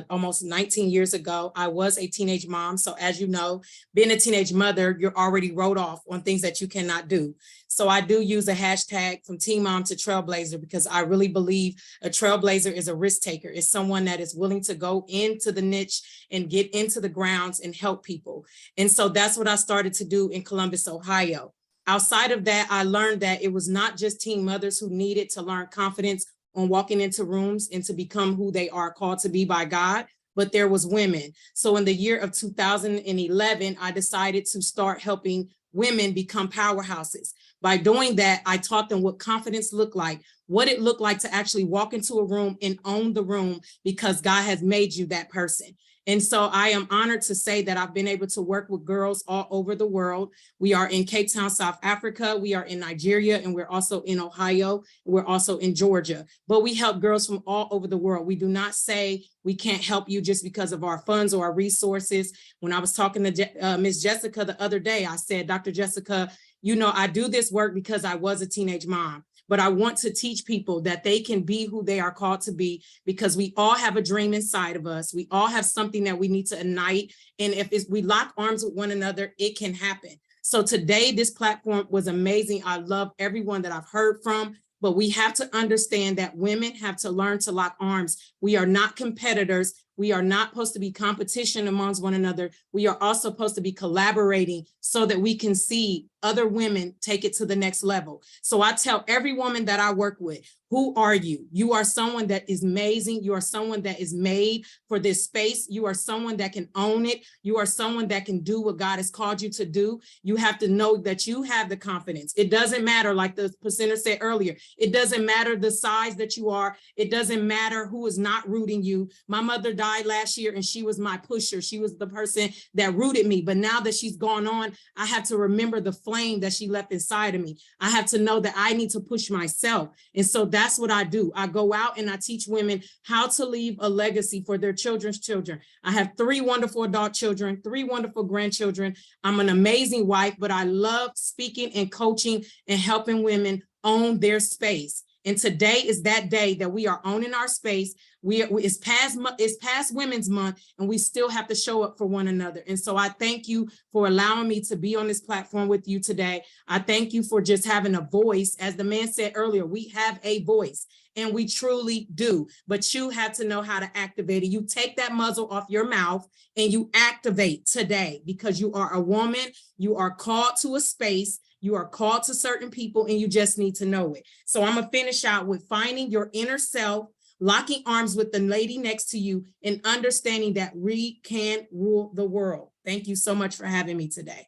[SPEAKER 12] almost 19 years ago. I was a teenage mom. So as you know, being a teenage mother, you're already wrote off on things that you cannot do. So I do use a hashtag from teen mom to trailblazer, because I really believe a trailblazer is a risk taker. It's someone that is willing to go into the niche and get into the grounds and help people. And so that's what I started to do in Columbus, Ohio. Outside of that, I learned that it was not just teen mothers who needed to learn confidence on walking into rooms and to become who they are called to be by God, but there was women. So in the year of 2011, I decided to start helping women become powerhouses. By doing that, I taught them what confidence looked like, what it looked like to actually walk into a room and own the room, because God has made you that person. And so I am honored to say that I've been able to work with girls all over the world. We are in Cape Town, South Africa. We are in Nigeria, and we're also in Ohio. We're also in Georgia. But we help girls from all over the world. We do not say we can't help you just because of our funds or our resources. When I was talking to Ms. Jessica the other day, I said, Dr. Jessica, you know, I do this work because I was a teenage mom. But I want to teach people that they can be who they are called to be, because we all have a dream inside of us. We all have something that we need to ignite. And if we lock arms with one another, it can happen. So today, this platform was amazing. I love everyone that I've heard from, but we have to understand that women have to learn to lock arms. We are not competitors. We are not supposed to be competition amongst one another. We are also supposed to be collaborating so that we can see other women take it to the next level. So I tell every woman that I work with, who are you? You are someone that is amazing. You are someone that is made for this space. You are someone that can own it. You are someone that can do what God has called you to do. You have to know that you have the confidence. It doesn't matter, like the presenter said earlier, it doesn't matter the size that you are. It doesn't matter who is not rooting you. My mother died last year and she was my pusher. She was the person that rooted me. But now that she's gone on, I have to remember the flame that she left inside of me. I have to know that I need to push myself. And so that's what I do. I go out and I teach women how to leave a legacy for their children's children. I have 3 wonderful adult children, 3 wonderful grandchildren. I'm an amazing wife, but I love speaking and coaching and helping women own their space. And today is that day that we are owning our space. It's past Women's Month, and we still have to show up for one another. And so I thank you for allowing me to be on this platform with you today. I thank you for just having a voice. As the man said earlier, we have a voice, and we truly do. But you have to know how to activate it. You take that muzzle off your mouth and you activate today, because you are a woman. You are called to a space. You are called to certain people, and you just need to know it. So I'm gonna finish out with finding your inner self, locking arms with the lady next to you, and understanding that we can rule the world. Thank you so much for having me today.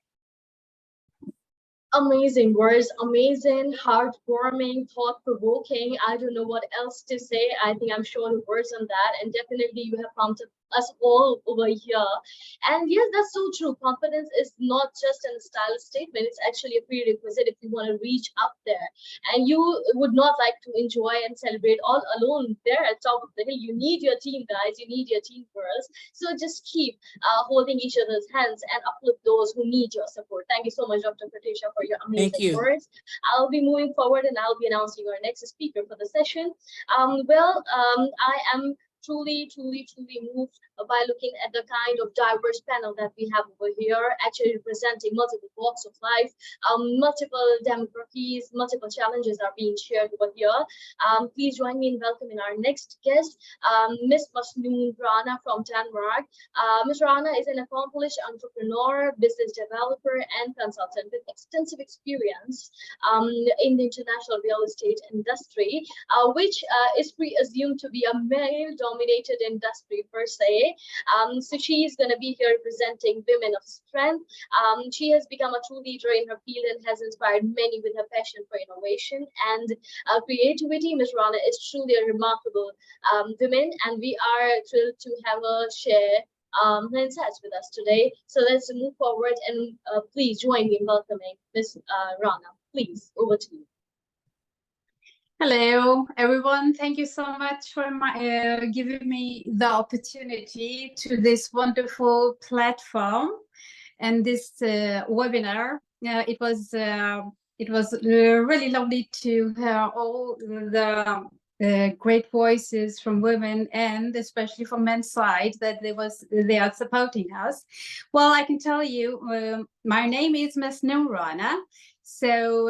[SPEAKER 5] Amazing words, amazing, heartwarming, thought-provoking. I don't know what else to say. I think I'm sure the words on that, and definitely you have pumped up us all over here. And yes, that's so true. Confidence is not just a style statement, it's actually a prerequisite if you want to reach up there. And you would not like to enjoy and celebrate all alone there at top of the hill. You need your team, guys. You need your team, girls. So just keep holding each other's hands and uplift those who need your support. Thank you so much, Dr. Patricia, for your amazing words. I'll be moving forward and I'll be announcing our next speaker for the session. I am truly moved by looking at the kind of diverse panel that we have over here, actually representing multiple walks of life, multiple demographies, multiple challenges are being shared over here. Please join me in welcoming our next guest, Ms. Masnoon Rana from Denmark. Ms. Rana is an accomplished entrepreneur, business developer, and consultant with extensive experience in the international real estate industry, which is pre-assumed to be a male-dominated industry per se. So she is going to be here representing women of strength. She has become a true leader in her field and has inspired many with her passion for innovation and creativity. Ms. Rana is truly a remarkable woman, and we are thrilled to have her share her insights with us today. So let's move forward and please join me in welcoming Ms. Rana. Please, over to you.
[SPEAKER 13] Hello, everyone. Thank you so much for giving me the opportunity to this wonderful platform and this webinar. It was really lovely to hear all the great voices from women and especially from men's side that they are supporting us. Well, I can tell you, my name is Masnoon Rana. So,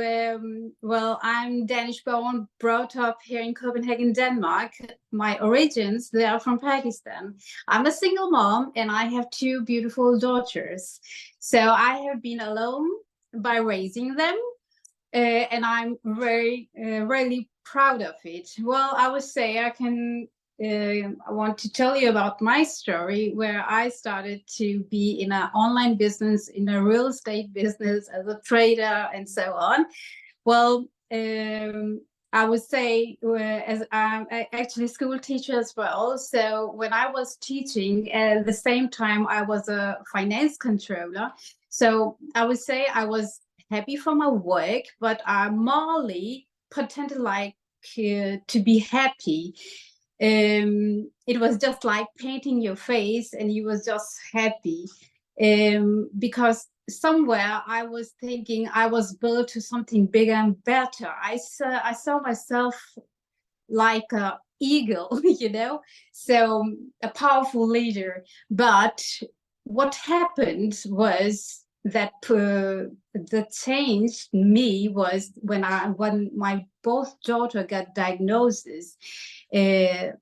[SPEAKER 13] well, I'm Danish born, brought up here in Copenhagen, Denmark. My origins, they are from Pakistan. I'm a single mom and I have two beautiful daughters. So I have been alone by raising them and I'm really proud of it. Well, I would say I want to tell you about my story where I started to be in an online business, in a real estate business as a trader and so on. Well, I would say as I'm actually a school teacher as well. So when I was teaching at the same time, I was a finance controller. So I would say I was happy for my work, but I morally pretended like to be happy. It was just like painting your face and you was just happy because somewhere I was thinking I was built to something bigger and better. I saw myself like an eagle, you know, so a powerful leader. But what happened was that that changed me was when my both daughter got diagnosis. The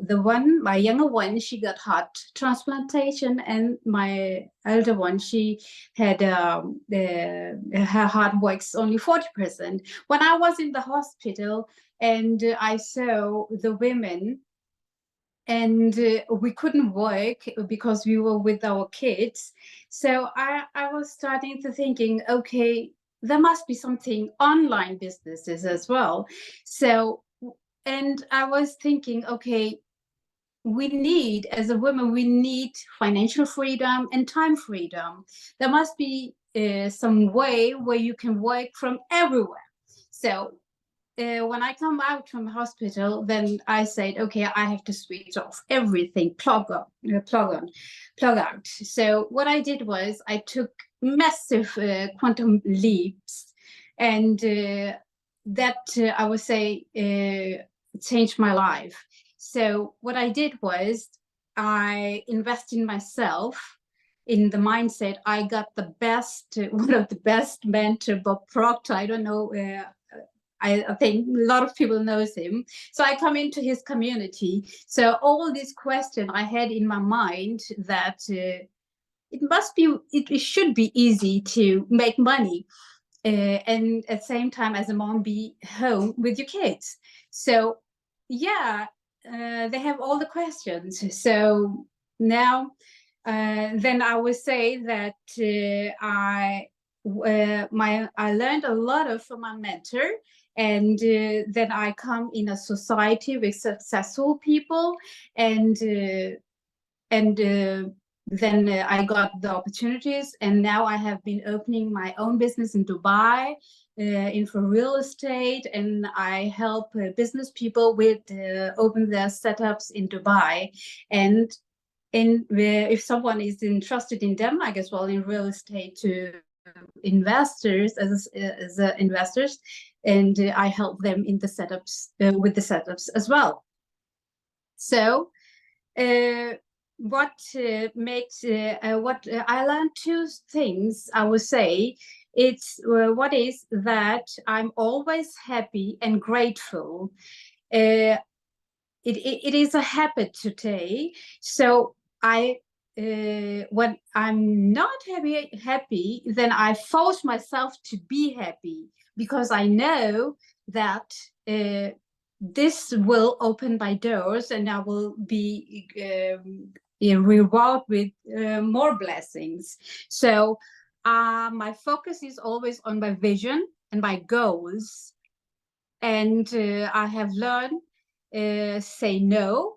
[SPEAKER 13] one, my younger one, she got heart transplantation, and my elder one, she had her heart works only 40%. When I was in the hospital and I saw the women, and we couldn't work because we were with our kids. So I was starting to thinking, okay, there must be something online businesses as well. So, and I was thinking, okay, we need, as a woman, we need financial freedom and time freedom. There must be some way where you can work from everywhere. So when I come out from the hospital, then I said, okay, I have to switch off everything, plug out. So what I did was I took massive quantum leaps, and that I would say changed my life. So what I did was I invested in myself, in the mindset. I got the best, one of the best mentor, Bob Proctor. I don't know, I think a lot of people knows him. So I come into his community. So all these questions I had in my mind that it should be easy to make money. And at the same time, as a mom, be home with your kids. So yeah, they have all the questions. So now, then I would say that I learned a lot from my mentor. And then I come in a society with successful people, and then I got the opportunities, and now I have been opening my own business in Dubai, for real estate, and I help business people with open their setups in Dubai. And if someone is interested in Denmark as well in real estate to investors as investors, and I help them in the setups with the setups as well. So what I learned two things, I would say. It's what is that I'm always happy and grateful. It is a habit today. So when I'm not happy, then I force myself to be happy, because I know that this will open my doors, and I will be rewarded with more blessings. So my focus is always on my vision and my goals, and I have learned say no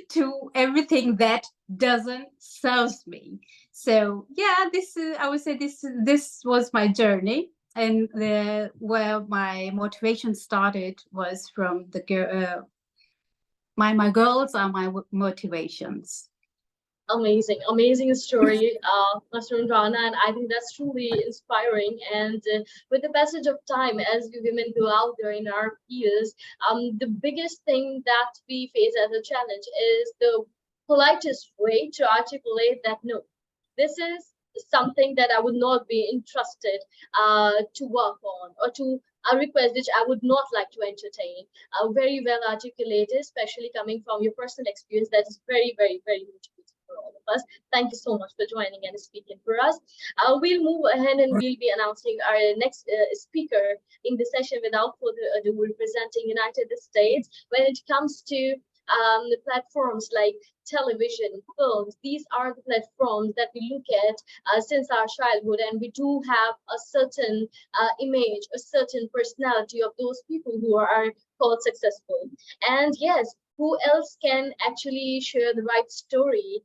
[SPEAKER 13] to everything that doesn't serve me. So yeah, I would say this was my journey, and where my motivation started was from the my goals are my motivations.
[SPEAKER 5] Amazing story, Master Rana, and I think that's truly inspiring. And with the passage of time, as we women go out there in our fields, the biggest thing that we face as a challenge is the politest way to articulate that no, this is something that I would not be entrusted to work on, or to a request which I would not like to entertain. Very well articulated, especially coming from your personal experience. That is very, very, very motivating for all of us. Thank you so much for joining and speaking for us. We'll move ahead, and we'll be announcing our next speaker in the session. Without further ado, representing United States when it comes to the platforms like television, films. These are the platforms that we look at since our childhood, and we do have a certain image, a certain personality of those people who are called successful. And yes, who else can actually share the right story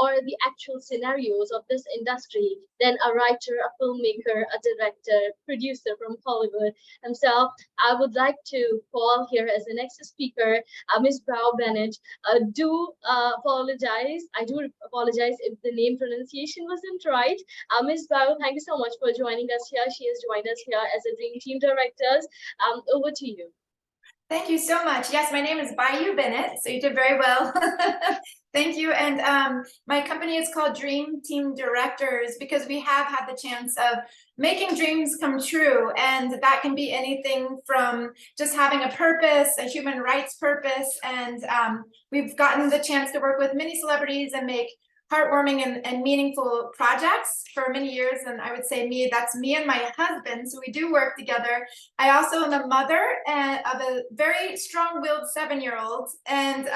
[SPEAKER 5] or the actual scenarios of this industry than a writer, a filmmaker, a director, producer from Hollywood himself? I would like to call here as the next speaker, Ms. Brow Bennett. I do apologize if the name pronunciation wasn't right. Ms. Brow, thank you so much for joining us here. She has joined us here as a Dream Team Directors. Over to you.
[SPEAKER 14] Thank you so much. Yes, my name is Bayou Bennett, so you did very well. Thank you. And my company is called Dream Team Directors because we have had the chance of making dreams come true. And that can be anything from just having a purpose, a human rights purpose. And we've gotten the chance to work with many celebrities and make heartwarming and meaningful projects for many years. And I would say that's me and my husband. So we do work together. I also am a mother of a very strong-willed 7-year-old. And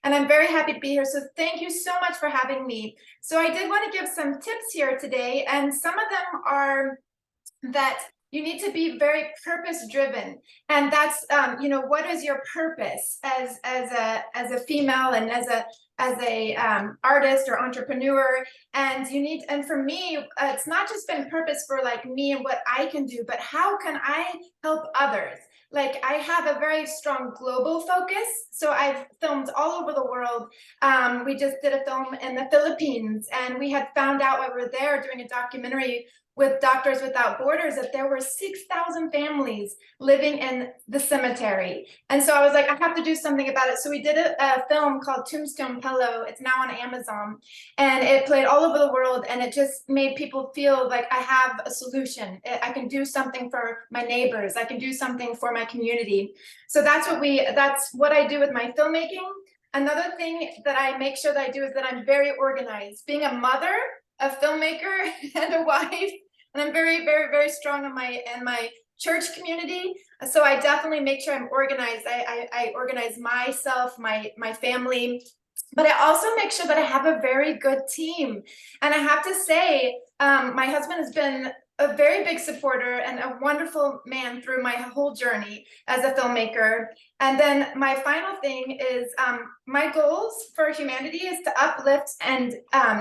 [SPEAKER 14] I'm very happy to be here. So thank you so much for having me. So I did want to give some tips here today. And some of them are that you need to be very purpose-driven, and that's what is your purpose as a female and as a artist or entrepreneur? And for me, it's not just been purpose for like me and what I can do, but how can I help others? Like I have a very strong global focus, so I've filmed all over the world. We just did a film in the Philippines, and we had found out while we were there doing a documentary with Doctors Without Borders that there were 6,000 families living in the cemetery. And so I was like, I have to do something about it. So we did a film called Tombstone Pillow. It's now on Amazon, and it played all over the world, and it just made people feel like I have a solution. I can do something for my neighbors. I can do something for my community. So that's what I do with my filmmaking. Another thing that I make sure that I do is that I'm very organized. Being a mother, a filmmaker, and a wife, and I'm very, very, very strong in my church community. So I definitely make sure I'm organized. I organize myself, my family, but I also make sure that I have a very good team. And I have to say, my husband has been a very big supporter and a wonderful man through my whole journey as a filmmaker. And then my final thing is my goals for humanity is to uplift and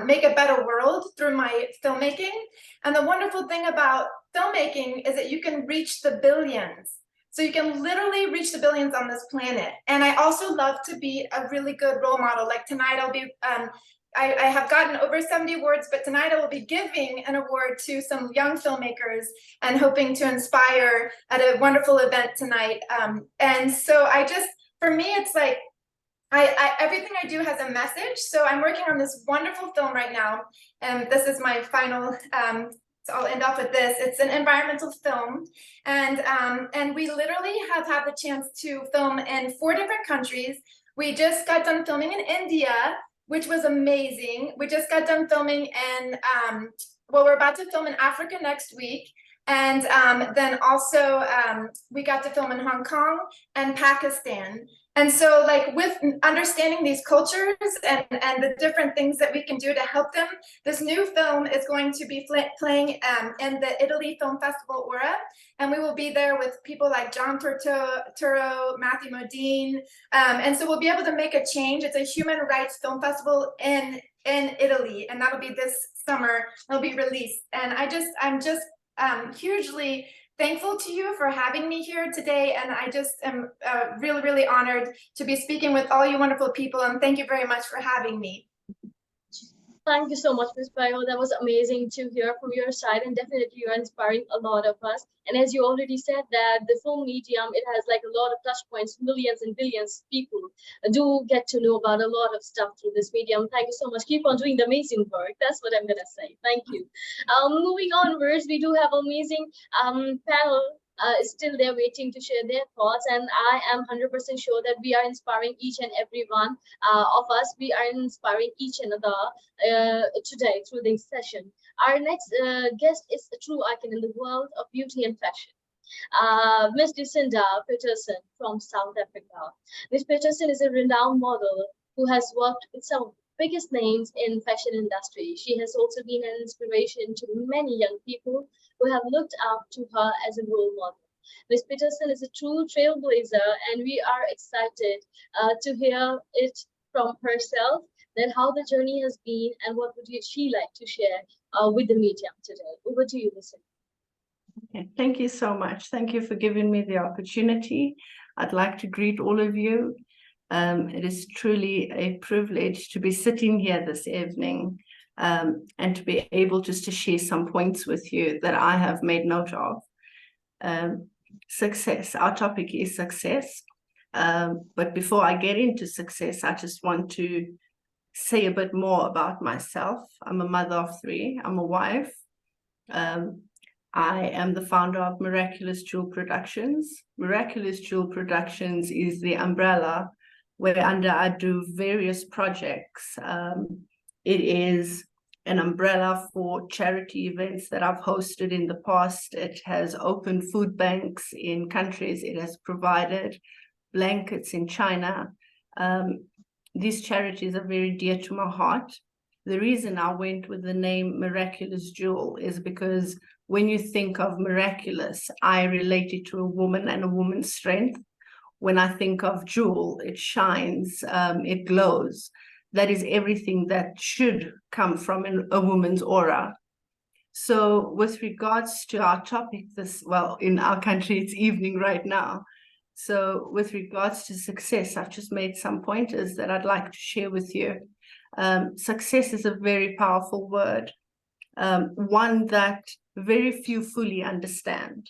[SPEAKER 14] make a better world through my filmmaking. And the wonderful thing about filmmaking is that you can reach the billions. So you can literally reach the billions on this planet. And I also love to be a really good role model. Like tonight I'll be I have gotten over 70 awards, but tonight I will be giving an award to some young filmmakers and hoping to inspire at a wonderful event tonight. And so for me, it's like, everything I do has a message. So I'm working on this wonderful film right now. And this is my final, so I'll end off with this. It's an environmental film. And we literally have had the chance to film in 4 different countries. We just got done filming in India, which was amazing. We just got done filming in, we're about to film in Africa next week. And then also we got to film in Hong Kong and Pakistan. And so like with understanding these cultures and the different things that we can do to help them, this new film is going to be playing in the Italy Film Festival Aura. And we will be there with people like John Turturro, Matthew Modine. And so we'll be able to make a change. It's a human rights film festival in Italy, and that'll be this summer. It'll be released. And I'm just hugely thankful to you for having me here today. And I just am really, really honored to be speaking with all you wonderful people. And thank you very much for having me.
[SPEAKER 5] Thank you so much, Ms. Bayo. That was amazing to hear from your side, and definitely you're inspiring a lot of us. And as you already said, that the film medium, it has like a lot of touch points, millions and billions of people do get to know about a lot of stuff through this medium. Thank you so much. Keep on doing the amazing work. That's what I'm gonna say. Thank you. Moving onwards, we do have amazing panel is still there waiting to share their thoughts, and I am 100% sure that we are inspiring each and every one of us. We are inspiring each another today through this session. Our next guest is a true icon in the world of beauty and fashion. Ms. Lucinda Peterson from South Africa. Ms. Peterson is a renowned model who has worked with some of the biggest names in fashion industry. She has also been an inspiration to many young people who have looked up to her as a role model. Ms. Peterson is a true trailblazer, and we are excited to hear it from herself, that how the journey has been and what would she like to share with the medium today. Over to you, Lucinda.
[SPEAKER 15] Okay, thank you so much. Thank you for giving me the opportunity. I'd like to greet all of you. It is truly a privilege to be sitting here this evening and to be able just to share some points with you that I have made note of. Success. Our topic is success. But before I get into success, I just want to say a bit more about myself. I'm a mother of 3. I'm a wife. I am the founder of Miraculous Jewel Productions. Miraculous Jewel Productions is the umbrella whereunder I do various projects. It is an umbrella for charity events that I've hosted in the past. It has opened food banks in countries. It has provided blankets in China. These charities are very dear to my heart. The reason I went with the name Miraculous Jewel is because when you think of miraculous, I relate it to a woman and a woman's strength. When I think of jewel, it shines, it glows. That is everything that should come from a woman's aura. So with regards to our topic, in our country, it's evening right now. So with regards to success, I've just made some pointers that I'd like to share with you. Success is a very powerful word, one that very few fully understand.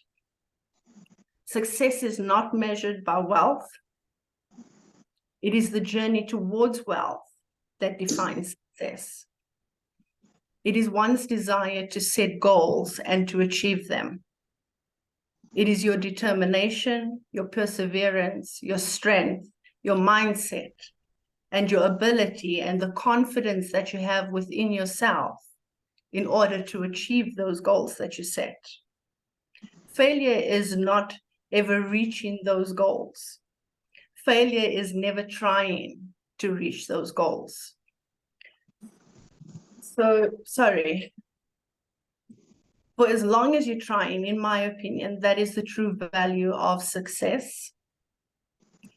[SPEAKER 15] Success is not measured by wealth. It is the journey towards wealth that defines success. It is one's desire to set goals and to achieve them. It is your determination, your perseverance, your strength, your mindset, and your ability and the confidence that you have within yourself in order to achieve those goals that you set. Failure is not ever reaching those goals. Failure is never trying to reach those goals. So, sorry. For as long as you're trying, in my opinion, that is the true value of success.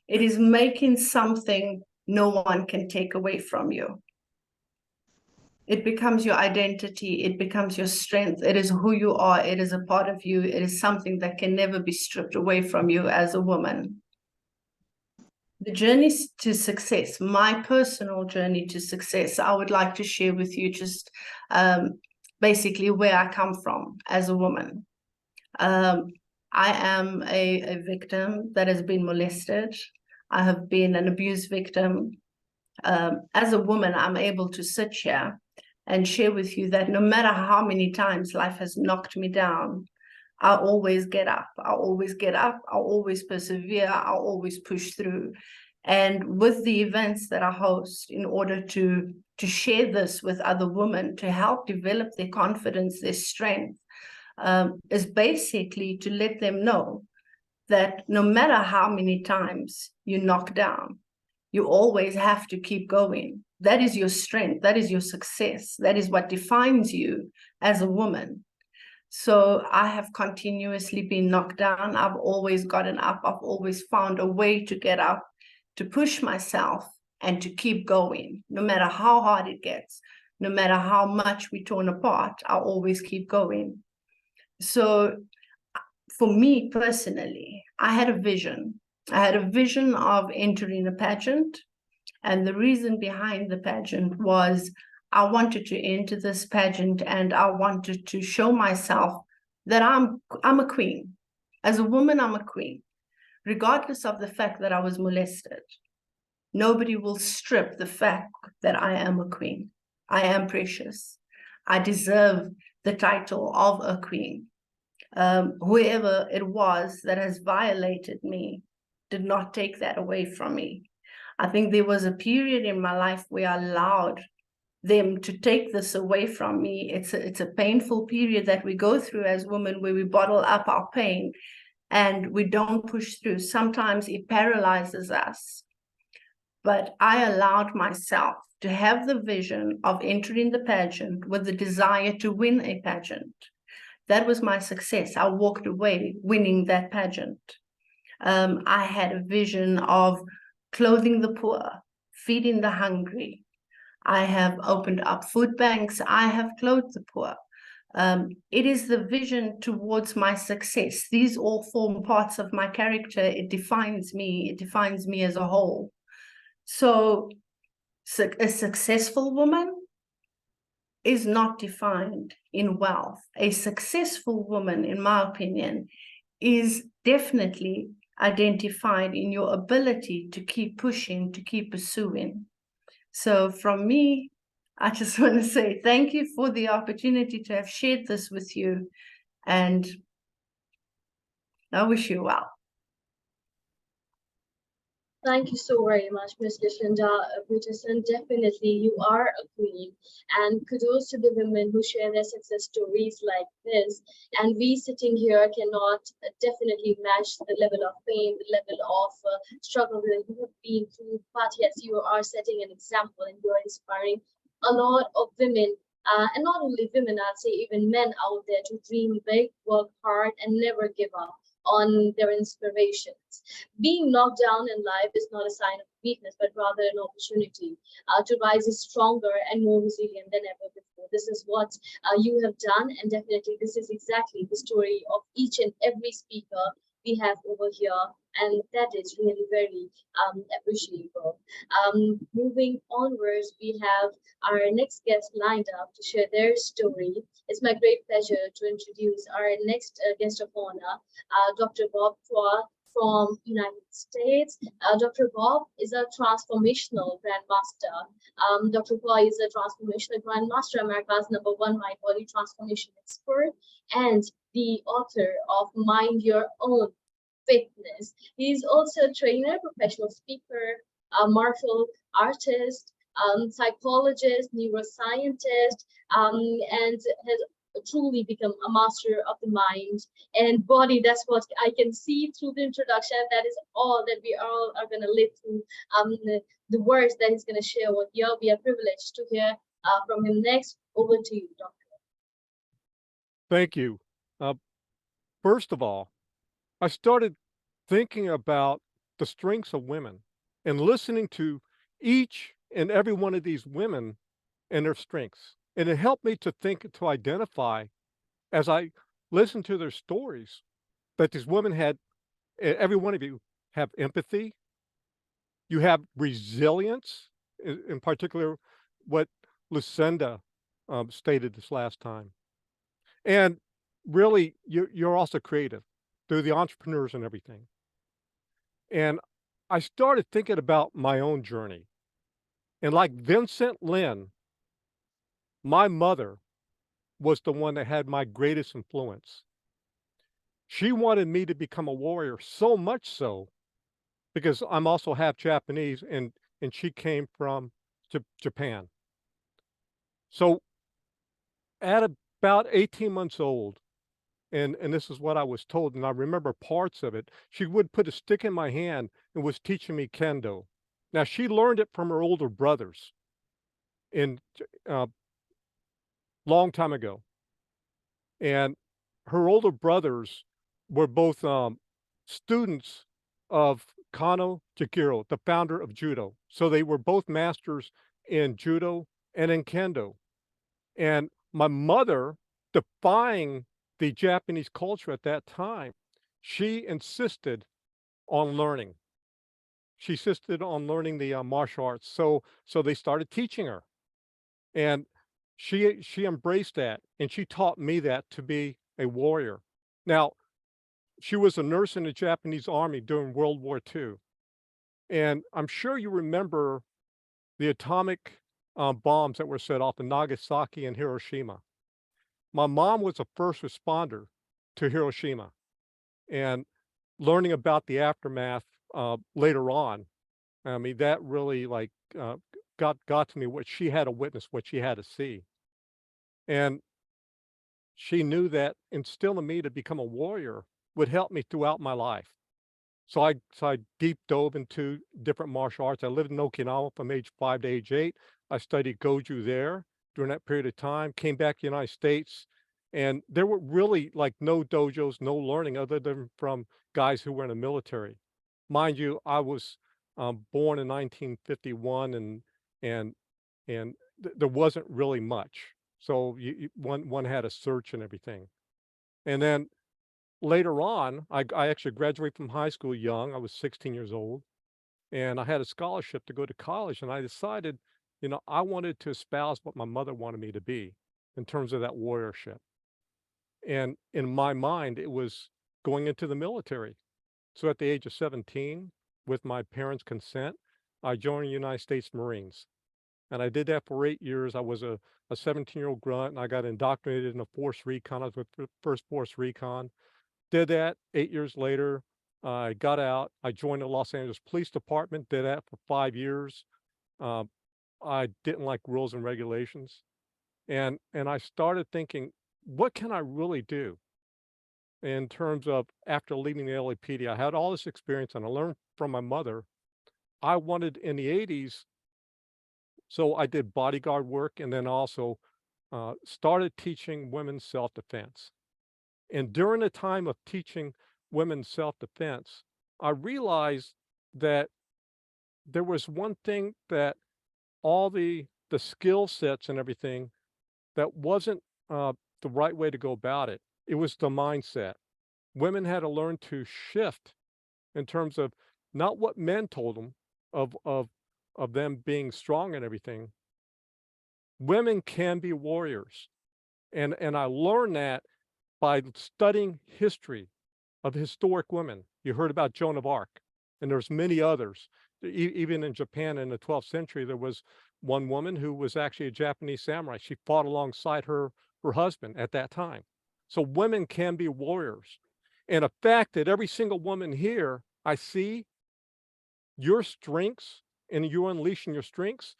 [SPEAKER 15] It is making something no one can take away from you. It becomes your identity. It becomes your strength. It is who you are. It is a part of you. It is something that can never be stripped away from you as a woman. The journey to success, my personal journey to success, I would like to share with you just basically where I come from as a woman. I am a victim that has been molested. I have been an abuse victim. As a woman, I'm able to sit here and share with you that no matter how many times life has knocked me down, I'll always get up. I'll always get up. I'll always persevere. I'll always push through. And with the events that I host, in order to share this with other women, to help develop their confidence, their strength, is basically to let them know that no matter how many times you knock down, you always have to keep going. That is your strength. That is your success. That is what defines you as a woman. So I have continuously been knocked down. I've always gotten up. I've always found a way to get up, to push myself and to keep going. No matter how hard it gets, no matter how much we're torn apart, I'll always keep going. So for me personally, I had a vision. I had a vision of entering a pageant. And the reason behind the pageant was I wanted to enter this pageant and I wanted to show myself that I'm a queen. As a woman, I'm a queen, regardless of the fact that I was molested. Nobody will strip the fact that I am a queen. I am precious. I deserve the title of a queen. Whoever it was that has violated me did not take that away from me. I think there was a period in my life where I allowed them to take this away from me. It's a painful period that we go through as women, where we bottle up our pain and we don't push through. Sometimes it paralyzes us. But I allowed myself to have the vision of entering the pageant with the desire to win a pageant. That was my success. I walked away winning that pageant. I had a vision of clothing the poor, feeding the hungry. I have opened up food banks. I have clothed the poor. It is the vision towards my success. These all form parts of my character. It defines me. It defines me as a whole. So a successful woman is not defined in wealth. A successful woman, in my opinion, is definitely identified in your ability to keep pushing, to keep pursuing. So from me, I just want to say thank you for the opportunity to have shared this with you, and I wish you well.
[SPEAKER 5] Thank you so very much, Ms. Lashinda Peterson. Definitely, you are a queen. And kudos to the women who share their success stories like this. And we sitting here cannot definitely match the level of pain, the level of struggle that you have been through. But yes, you are setting an example and you are inspiring a lot of women. And not only women, I'd say even men out there to dream big, work hard, and never give up on their inspirations. Being knocked down in life is not a sign of weakness, but rather an opportunity to rise stronger and more resilient than ever before. This is what you have done, and definitely this is exactly the story of each and every speaker we have over here, and that is really very appreciable. Moving onwards, we have our next guest lined up to share their story. It's my great pleasure to introduce our next guest of honor, Dr. Bob Tracye from United States. Dr. Bob is a transformational grandmaster. Dr. Tracye is a transformational grandmaster, America's #1 mind body transformation expert, and the author of Mind Your Own Fitness. He's also a trainer, professional speaker, martial artist, psychologist, neuroscientist, and has truly become a master of the mind and body. That's what I can see through the introduction. That is all that we all are going to live through the words that he's going to share with you. We are privileged to hear from him next. Over to you, Doctor.
[SPEAKER 16] Thank you. First of all, I started thinking about the strengths of women and listening to each and every one of these women and their strengths. And it helped me to think, to identify as I listened to their stories that these women had, every one of you have empathy, you have resilience, in particular, what Lucinda stated this last time. And really, you're also creative through the entrepreneurs and everything. And I started thinking about my own journey. And like Vincent Lynn, my mother was the one that had my greatest influence. She wanted me to become a warrior, so much so, because I'm also half Japanese and she came from Japan. So at about 18 months old, and this is what I was told, and I remember parts of it, she would put a stick in my hand and was teaching me kendo. Now, she learned it from her older brothers in long time ago. And her older brothers were both students of Kano Jigiro, the founder of judo. So they were both masters in judo and in kendo. And my mother, defying the Japanese culture at that time, she insisted on learning. She insisted on learning the martial arts. So they started teaching her. And she embraced that, and she taught me that to be a warrior. Now, she was a nurse in the Japanese army during World War II. And I'm sure you remember the atomic bombs that were set off in Nagasaki and Hiroshima. My mom was a first responder to Hiroshima, and learning about the aftermath later on, I mean, that really like got to me, what she had to witness, what she had to see. And she knew that instilling me to become a warrior would help me throughout my life. So I deep dove into different martial arts. I lived in Okinawa from age 5 to age 8. I studied Goju there during that period of time, came back to the United States, and there were really like no dojos, no learning other than from guys who were in the military. Mind you, I was born in 1951, and there wasn't really much. So one had a search and everything. And then later on, I actually graduated from high school young. I was 16 years old, and I had a scholarship to go to college. And I decided, I wanted to espouse what my mother wanted me to be in terms of that warriorship. And in my mind, it was going into the military. So at the age of 17, with my parents' consent, I joined the United States Marines. And I did that for 8 years. I was a 17-year-old grunt, and I got indoctrinated in the Force Recon. I was with the First Force Recon. Did that 8 years later. I got out. I joined the Los Angeles Police Department, did that for 5 years. I didn't like rules and regulations. And I started thinking, what can I really do in terms of after leaving the LAPD? I had all this experience, and I learned from my mother. I wanted in the 80s, so I did bodyguard work, and then also started teaching women self-defense. And during the time of teaching women self-defense, I realized that there was one thing that all the skill sets and everything that wasn't the right way to go about it. It was the mindset. Women had to learn to shift in terms of not what men told them of them being strong and everything. Women can be warriors. And I learned that by studying history of historic women. You heard about Joan of Arc, and there's many others. Even in Japan in the 12th century, there was one woman who was actually a Japanese samurai. She fought alongside her husband at that time. So women can be warriors. And the fact that every single woman here, I see your strengths and you unleashing your strengths,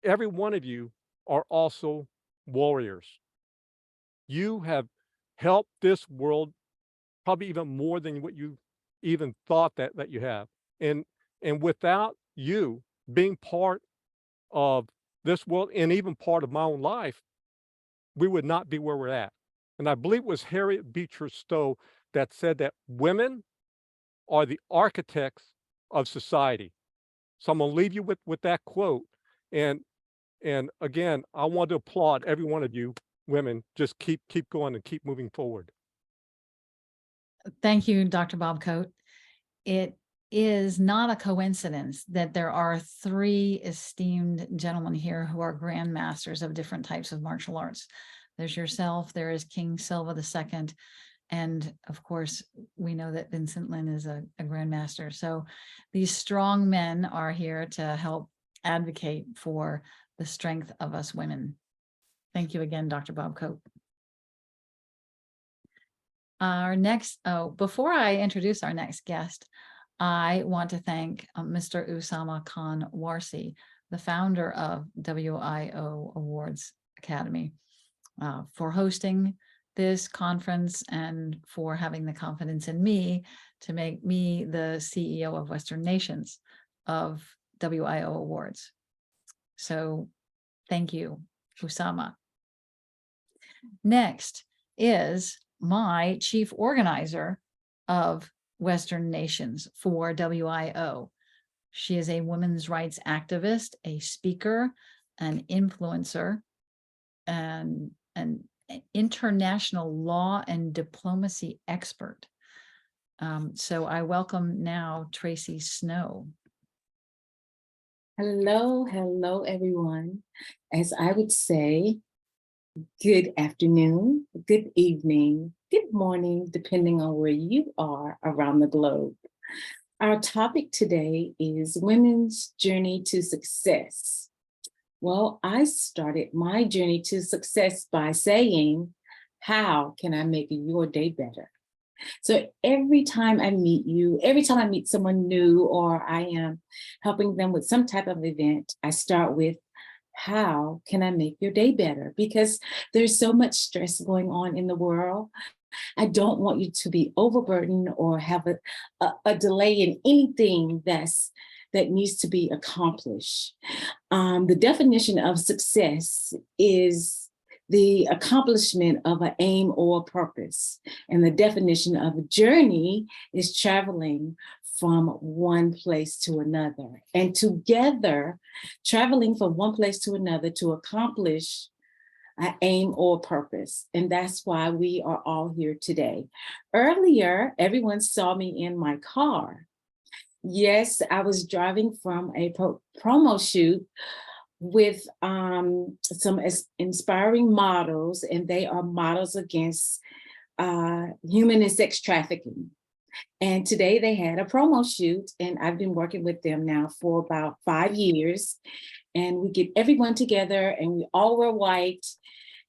[SPEAKER 16] every one of you are also warriors. You have helped this world probably even more than what you even thought that you have. And without you being part of this world and even part of my own life, we would not be where we're at. And I believe it was Harriet Beecher Stowe that said that women are the architects of society. So I'm going to leave you with that quote. And again, I want to applaud every one of you women. Just keep going and keep moving forward.
[SPEAKER 1] Thank you, Dr. Bob Coate. It is not a coincidence that there are 3 esteemed gentlemen here who are grandmasters of different types of martial arts. There's yourself, there is King Silva II, and of course, we know that Vincent Lin is a grandmaster. So these strong men are here to help advocate for the strength of us women. Thank you again, Dr. Bob Coate. Our next, before I introduce our next guest, I want to thank Mr. Usama Khan Warsi, the founder of WIO Awards Academy, for hosting this conference and for having the confidence in me to make me the CEO of Western Nations of WIO Awards. So thank you, Usama. Next is my chief organizer of Western Nations for WIO. She is a women's rights activist, a speaker, an influencer, and an international law and diplomacy expert. So I welcome now Tracye Snow.
[SPEAKER 17] Hello, everyone. As I would say, good afternoon, good evening, good morning, depending on where you are around the globe. Our topic today is women's journey to success. Well, I started my journey to success by saying, how can I make your day better? So every time I meet you, every time I meet someone new, or I am helping them with some type of event, I start with, how can I make your day better? Because there's so much stress going on in the world. I don't want you to be overburdened or have a delay in anything that needs to be accomplished. The definition of success is the accomplishment of an aim or a purpose. And the definition of a journey is traveling from one place to another. And together, traveling from one place to another to accomplish an aim or purpose. And that's why we are all here today. Earlier, everyone saw me in my car. Yes, I was driving from a promo shoot with some inspiring models, and they are models against human and sex trafficking. And today they had a promo shoot, and I've been working with them now for about 5 years. And we get everyone together and we all wear white,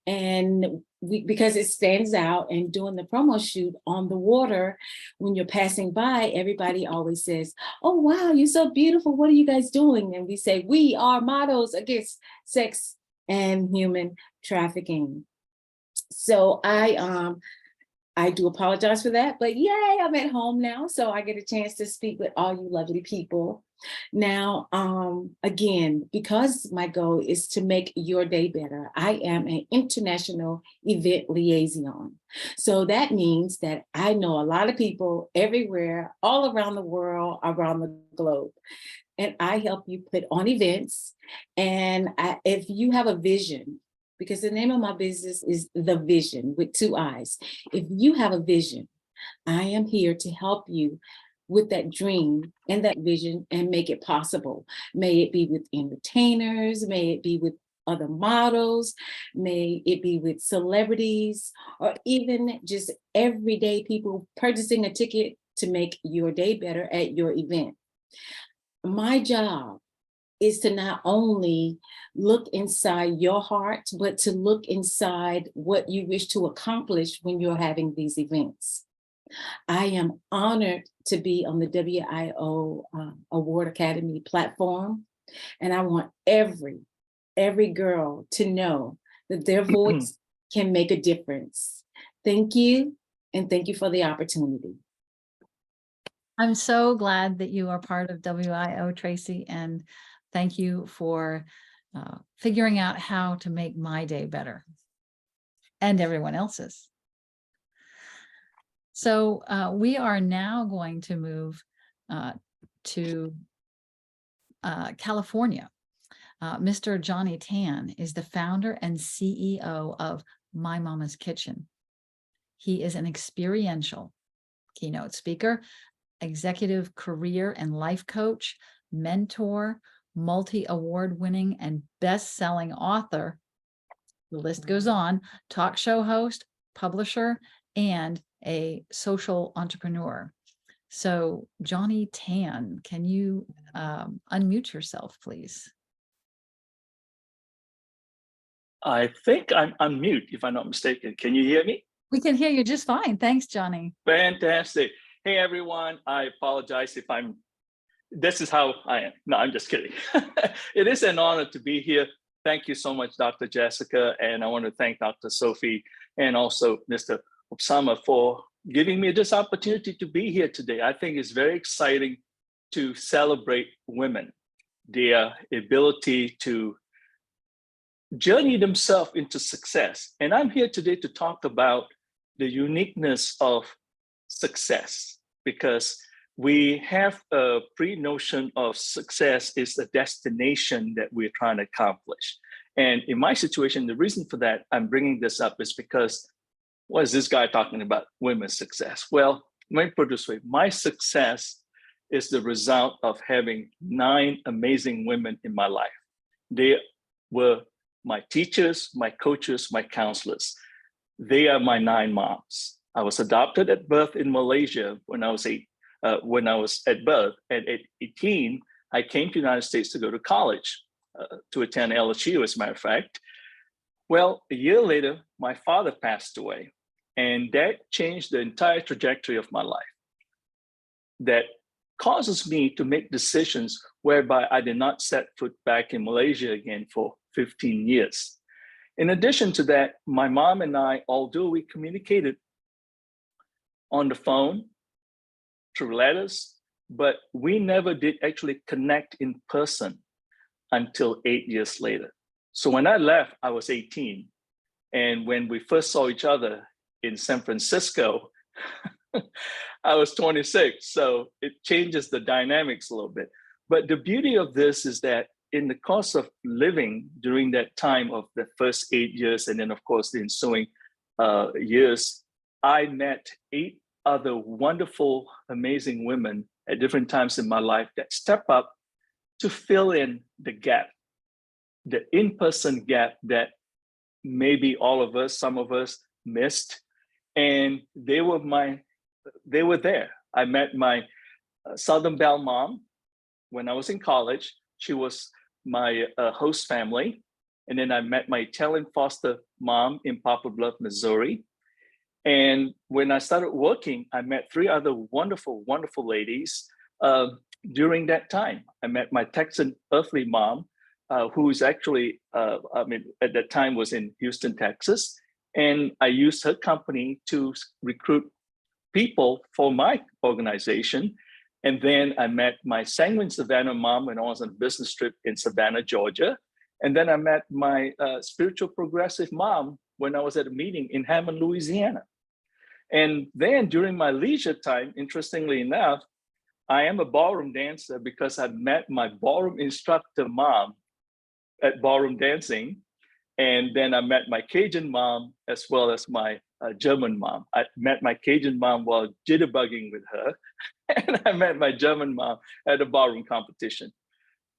[SPEAKER 17] and because it stands out. And doing the promo shoot on the water, when you're passing by, everybody always says, oh, wow, you're so beautiful. What are you guys doing? And we say, we are models against sex and human trafficking. So I do apologize for that, but yay, I'm at home now. So I get a chance to speak with all you lovely people. Now, again, because my goal is to make your day better, I am an international event liaison. So that means that I know a lot of people everywhere, all around the world, around the globe. And I help you put on events. And if you have a vision, because the name of my business is The Vision with 2 eyes. If you have a vision, I am here to help you with that dream and that vision and make it possible. May it be with entertainers, may it be with other models, may it be with celebrities, or even just everyday people purchasing a ticket to make your day better at your event. My job is to not only look inside your heart, but to look inside what you wish to accomplish when you're having these events. I am honored to be on the WIO Award Academy platform, and I want every girl to know that their voice can make a difference. Thank you, and thank you for the opportunity.
[SPEAKER 1] I'm so glad that you are part of WIO, Tracye, and thank you for figuring out how to make my day better and everyone else's. So we are now going to move to California. Mr. Johnny Tan is the founder and CEO of My Mama's Kitchen. He is an experiential keynote speaker, executive career and life coach, mentor, multi-award winning and best-selling author. The list goes on, talk show host, publisher, and a social entrepreneur. So Johnny Tan, can you unmute yourself, please?
[SPEAKER 18] I think I'm on mute, if I'm not mistaken. Can you hear me?
[SPEAKER 1] We can hear you just fine. Thanks, Johnny.
[SPEAKER 18] Fantastic. Hey, everyone. I apologize if this is how I am. No, I'm just kidding. It is an honor to be here. Thank you so much, Dr. Jessica. And I want to thank Dr. Sophie and also Mr. Osama for giving me this opportunity to be here today. I think it's very exciting to celebrate women, their ability to journey themselves into success. And I'm here today to talk about the uniqueness of success, because we have a pre-notion of success is the destination that we're trying to accomplish. And in my situation, the reason for that I'm bringing this up is because what is this guy talking about women's success? Well, let me put it this way. My success is the result of having 9 amazing women in my life. They were my teachers, my coaches, my counselors. They are my 9 moms. I was adopted at birth in Malaysia when I was at birth. And at 18, I came to the United States to go to college, to attend LSU, as a matter of fact. Well, a year later, my father passed away, and that changed the entire trajectory of my life. That causes me to make decisions whereby I did not set foot back in Malaysia again for 15 years. In addition to that, my mom and I, although we communicated on the phone, through letters, but we never did actually connect in person until 8 years later. So when I left, I was 18. And when we first saw each other in San Francisco, I was 26. So it changes the dynamics a little bit. But the beauty of this is that in the course of living during that time of the first 8 years, and then of course the ensuing years, I met 8 other wonderful, amazing women at different times in my life that step up to fill in the gap, the in-person gap that maybe all of us, some of us missed. And they were there. I met my Southern Belle mom when I was in college. She was my host family. And then I met my Italian foster mom in Poplar Bluff, Missouri. And when I started working, I met 3 other wonderful, wonderful ladies during that time. I met my Texan earthly mom, who is actually, at that time was in Houston, Texas. And I used her company to recruit people for my organization. And then I met my Sanguine Savannah mom when I was on a business trip in Savannah, Georgia. And then I met my spiritual progressive mom when I was at a meeting in Hammond, Louisiana. And then during my leisure time, interestingly enough, I am a ballroom dancer because I met my ballroom instructor mom at ballroom dancing. And then I met my Cajun mom as well as my German mom. I met my Cajun mom while jitterbugging with her. And I met my German mom at a ballroom competition.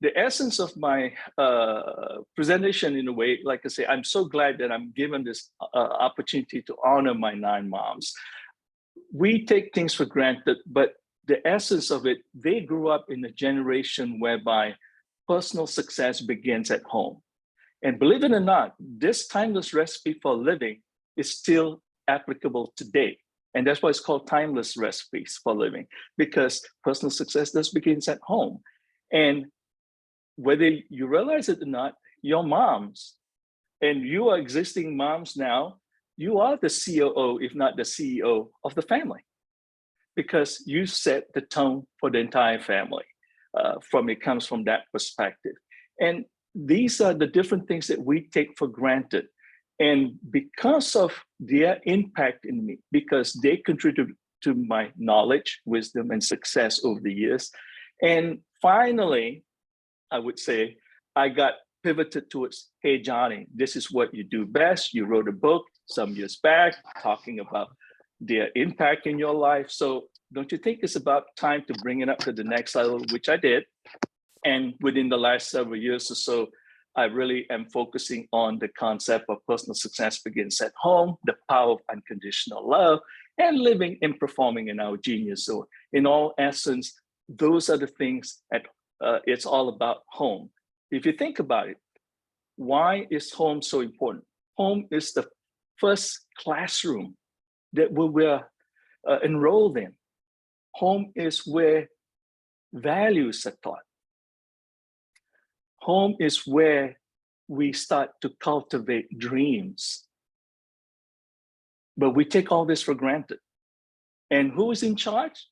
[SPEAKER 18] The essence of my presentation, in a way, like I say, I'm so glad that I'm given this opportunity to honor my 9 moms. We take things for granted, but the essence of it, they grew up in a generation whereby personal success begins at home. And believe it or not, this timeless recipe for living is still applicable today. And that's why it's called timeless recipes for living, because personal success does begins at home. And whether you realize it or not, your moms, and you are existing moms now, you are the COO, if not the CEO of the family, because you set the tone for the entire family. It comes from that perspective. And these are the different things that we take for granted. And because of their impact in me, because they to my knowledge, wisdom, and success over the years. And finally, I would say, I got pivoted towards, hey, Johnny, this is what you do best. You wrote a book some years back talking about their impact in your life. So don't you think it's about time to bring it up to the next level, which I did. And within the last several years or so, I really am focusing on the concept of personal success begins at home, the power of unconditional love, and living and performing in our genius zone. In all essence, those are the things that it's all about home. If you think about it, why is home so important? Home is the first classroom that we're enrolled in. Home is where values are taught. Home is where we start to cultivate dreams. But we take all this for granted. And who is in charge?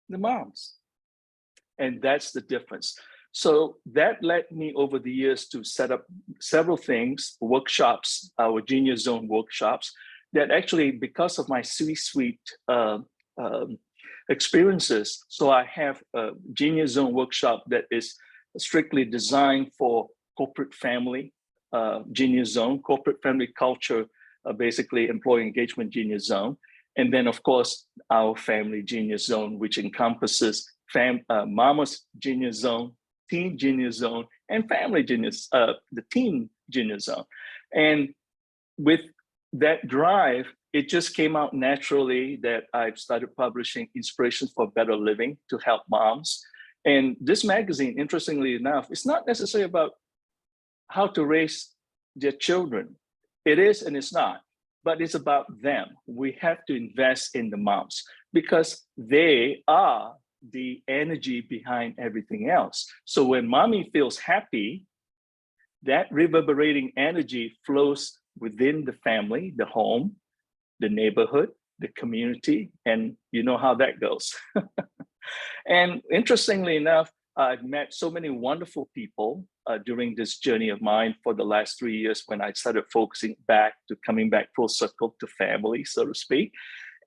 [SPEAKER 18] The moms. And that's the difference. So that led me over the years to set up several things, workshops, our Genius Zone workshops, that actually, because of my C-suite experiences, so I have a Genius Zone workshop that is strictly designed for corporate family, Genius Zone, corporate family culture, basically employee engagement Genius Zone. And then, of course, our family Genius Zone, which encompasses Mama's Genius Zone, Teen Genius Zone, and Family Genius, the Teen Genius Zone. And with that drive, it just came out naturally that I've started publishing Inspirations for Better Living to help moms. And this magazine, interestingly enough, it's not necessarily about how to raise their children. It is and it's not, but it's about them. We have to invest in the moms because they are the energy behind everything else. So when mommy feels happy, that reverberating energy flows within the family, the home, the neighborhood, the community, and you know how that goes. And interestingly enough, I've met so many wonderful people during this journey of mine for the last 3 years when I started focusing back to coming back full circle to family, so to speak.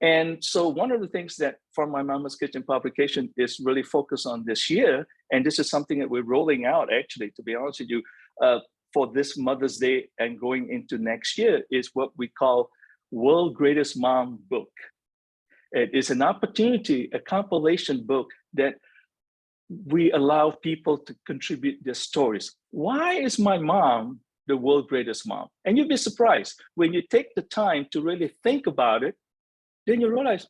[SPEAKER 18] And so one of the things that from my Mama's Kitchen publication is really focused on this year, and this is something that we're rolling out actually, to be honest with you, for this Mother's Day and going into next year, is what we call World Greatest Mom Book. It is an opportunity, a compilation book that we allow people to contribute their stories. Why is my mom the world's greatest mom? And you'd be surprised when you take the time to really think about it, then you realize,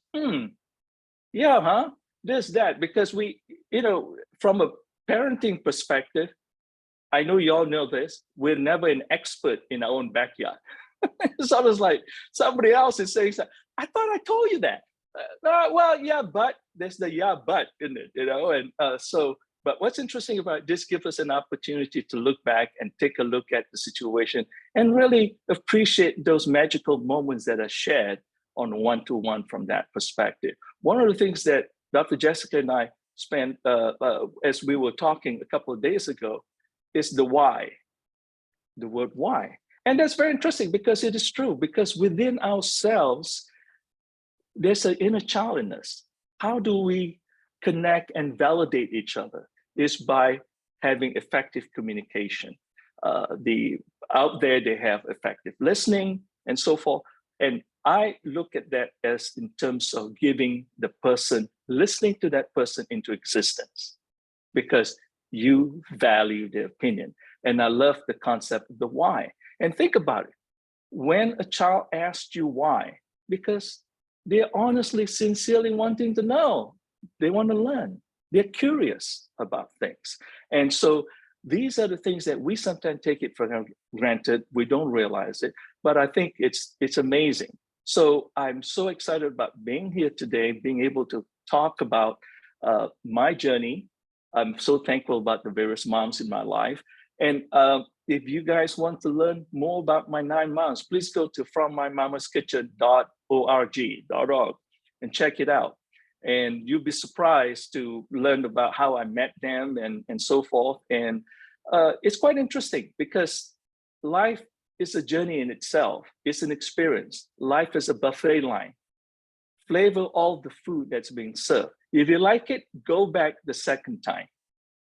[SPEAKER 18] yeah, huh? There's that, because we, from a parenting perspective, I know you all know this, we're never an expert in our own backyard. It's almost like somebody else is saying, I thought I told you that. Well, yeah, but there's the yeah, but in it, and but what's interesting about this gives us an opportunity to look back and take a look at the situation and really appreciate those magical moments that are shared on one-to-one from that perspective. One of the things that Dr. Jessica and I spent as we were talking a couple of days ago is the why, the word why. And that's very interesting because it is true, because within ourselves, there's an inner child in us. How do we connect and validate each other? Is by having effective communication. Out there, they have effective listening and so forth. And I look at that as in terms of giving the person, listening to that person into existence, because you value their opinion. And I love the concept of the why. And think about it. When a child asks you why, because they're honestly, sincerely wanting to know. They want to learn. They're curious about things. And so these are the things that we sometimes take it for granted. We don't realize it, but I think it's amazing. So I'm so excited about being here today, being able to talk about my journey. I'm so thankful about the various moms in my life. And if you guys want to learn more about my 9 moms, please go to FromMyMamasKitchen.org and check it out. And you'll be surprised to learn about how I met them and so forth. And it's quite interesting because life is a journey in itself. It's an experience. Life is a buffet line. flavor all the food that's being served. If you like it, go back the second time.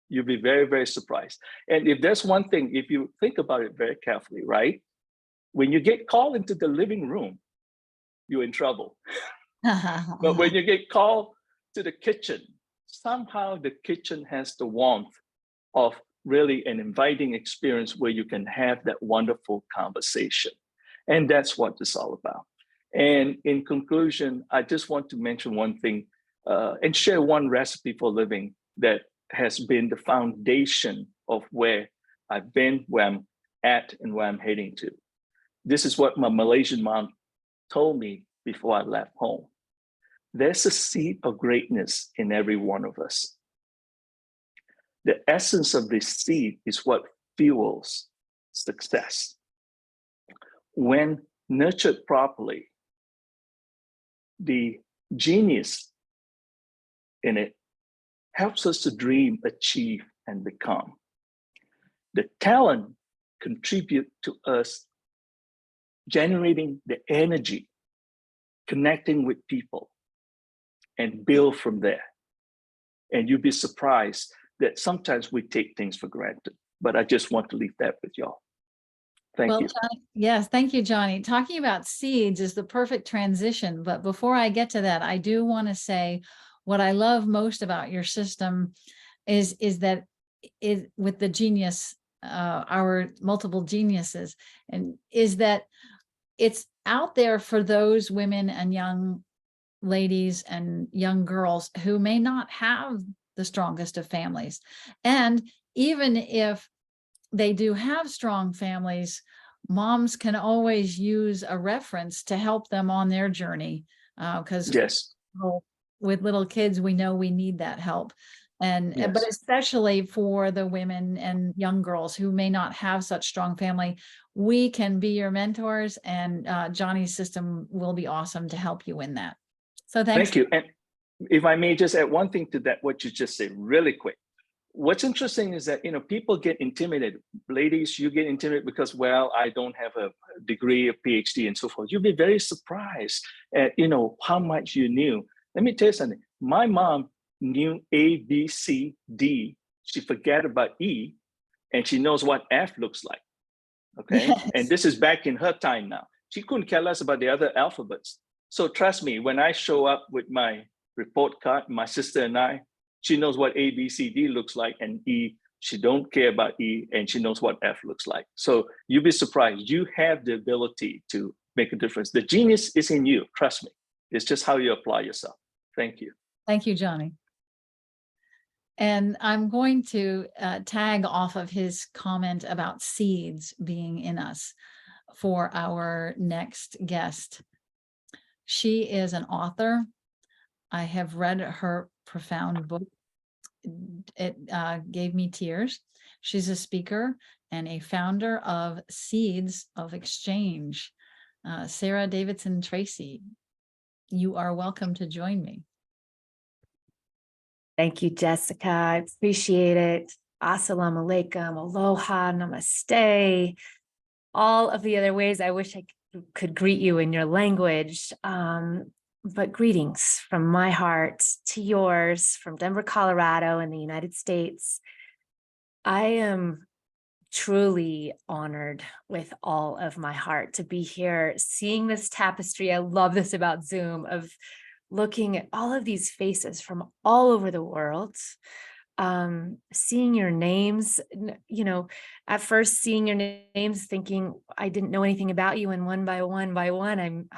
[SPEAKER 18] You'll be very, very surprised. And if there's one thing, if you think about it very carefully, right? When you get called into the living room, you're in trouble. But when you get called to the kitchen, somehow the kitchen has the warmth of really an inviting experience where you can have that wonderful conversation. And that's what it's all about. And in conclusion, I just want to mention one thing and share one recipe for living that has been the foundation of where I've been, where I'm at, and where I'm heading to. This is what my Malaysian mom told me before I left home. There's a seed of greatness in every one of us. The essence of this seed is what fuels success. When nurtured properly, the genius in it helps us to dream, achieve, and become. The talent contributes to us generating the energy, connecting with people, and build from there. And you'd be surprised that sometimes we take things for granted, but I just want to leave that with y'all. Thank you.
[SPEAKER 1] Johnny, yes, thank you, Johnny. Talking about seeds is the perfect transition. But before I get to that, I do want to say what I love most about your system is that with the genius, our multiple geniuses, and is that it's out there for those women and young ladies and young girls who may not have the strongest of families. And even if they do have strong families, moms can always use a reference to help them on their journey. Because
[SPEAKER 18] yes,
[SPEAKER 1] with little kids, we know we need that help. And
[SPEAKER 18] yes,
[SPEAKER 1] but especially for the women and young girls who may not have such strong family, we can be your mentors, and Johnny's system will be awesome to help you in that. So thanks.
[SPEAKER 18] Thank you. And if I may just add one thing to that, what you just said really quick. What's interesting is that, people get intimidated. Ladies, you get intimidated because, well, I don't have a degree, a PhD, and so forth. You'll be very surprised at, how much you knew. Let me tell you something. My mom knew A, B, C, D. She forgot about E, and she knows what F looks like. Okay. Yes. And this is back in her time now. She couldn't care less about the other alphabets. So trust me, when I show up with my report card, my sister and I, she knows what A, B, C, D looks like, and E, she don't care about E, and she knows what F looks like. So you'll be surprised. You have the ability to make a difference. The genius is in you, trust me. It's just how you apply yourself. Thank you.
[SPEAKER 1] Thank you, Johnny. And I'm going to tag off of his comment about seeds being in us for our next guest. She is an author. I have read her profound book. It gave me tears. She's a speaker and a founder of Seeds of Exchange. Sarah Davidson Tracye, you are welcome to join me.
[SPEAKER 19] Thank you, Jessica. I appreciate it. Assalamu alaikum, aloha, namaste, all of the other ways I wish I could greet you in your language. But greetings from my heart to yours, from Denver, Colorado in the United States. I am truly honored with all of my heart to be here, seeing this tapestry. I love this about Zoom, of looking at all of these faces from all over the world, seeing your names, at first seeing your names, thinking I didn't know anything about you, and one by one,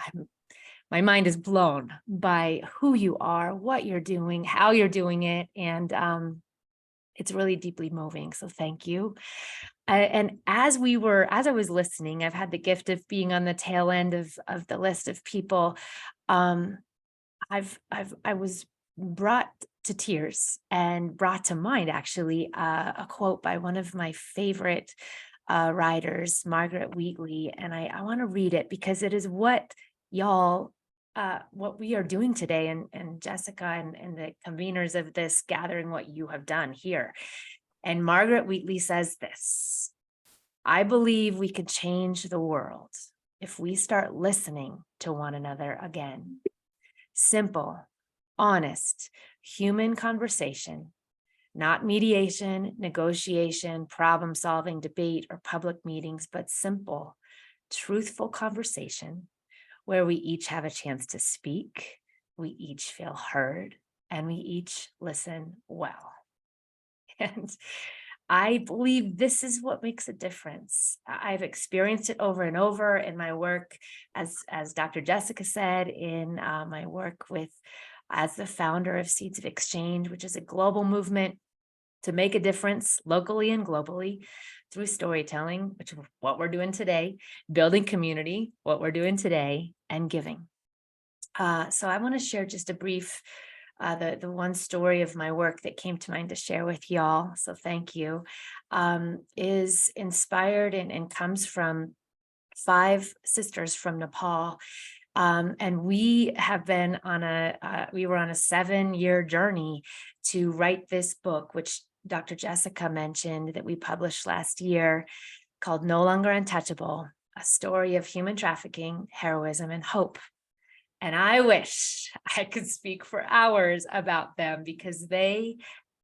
[SPEAKER 19] my mind is blown by who you are, what you're doing, how you're doing it. And it's really deeply moving. So thank you. And as I was listening, I've had the gift of being on the tail end of the list of people. I was brought to tears and brought to mind, actually, a quote by one of my favorite writers, Margaret Wheatley. And I want to read it because it is what what we are doing today, and Jessica and the conveners of this gathering, what you have done here. And Margaret Wheatley says this: I believe we could change the world if we start listening to one another again. simple, honest, human conversation, not mediation, negotiation, problem solving, debate, or public meetings, but simple, truthful conversation where we each have a chance to speak, we each feel heard, and we each listen well. And I believe this is what makes a difference. I've experienced it over and over in my work, as Dr. Jessica said, in my work as the founder of Seeds of Exchange, which is a global movement to make a difference locally and globally through storytelling, which is what we're doing today, building community, what we're doing today, and giving. So I want to share just a brief, the one story of my work that came to mind to share with y'all. So thank you. Is inspired and comes from 5 sisters from Nepal. And we have been on we were on a 7-year journey to write this book, which Dr. Jessica mentioned, that we published last year, called No Longer Untouchable, a story of human trafficking, heroism, and hope. And I wish I could speak for hours about them because they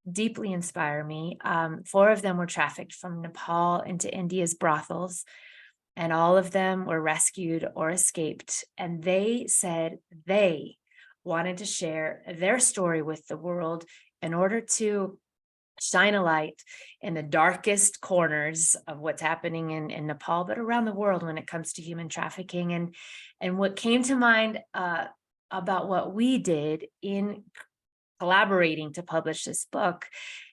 [SPEAKER 19] deeply inspire me. 4 of them were trafficked from Nepal into India's brothels, and all of them were rescued or escaped. And they said they wanted to share their story with the world in order to shine a light in the darkest corners of what's happening in Nepal, but around the world when it comes to human trafficking. And what came to mind about what we did in collaborating to publish this book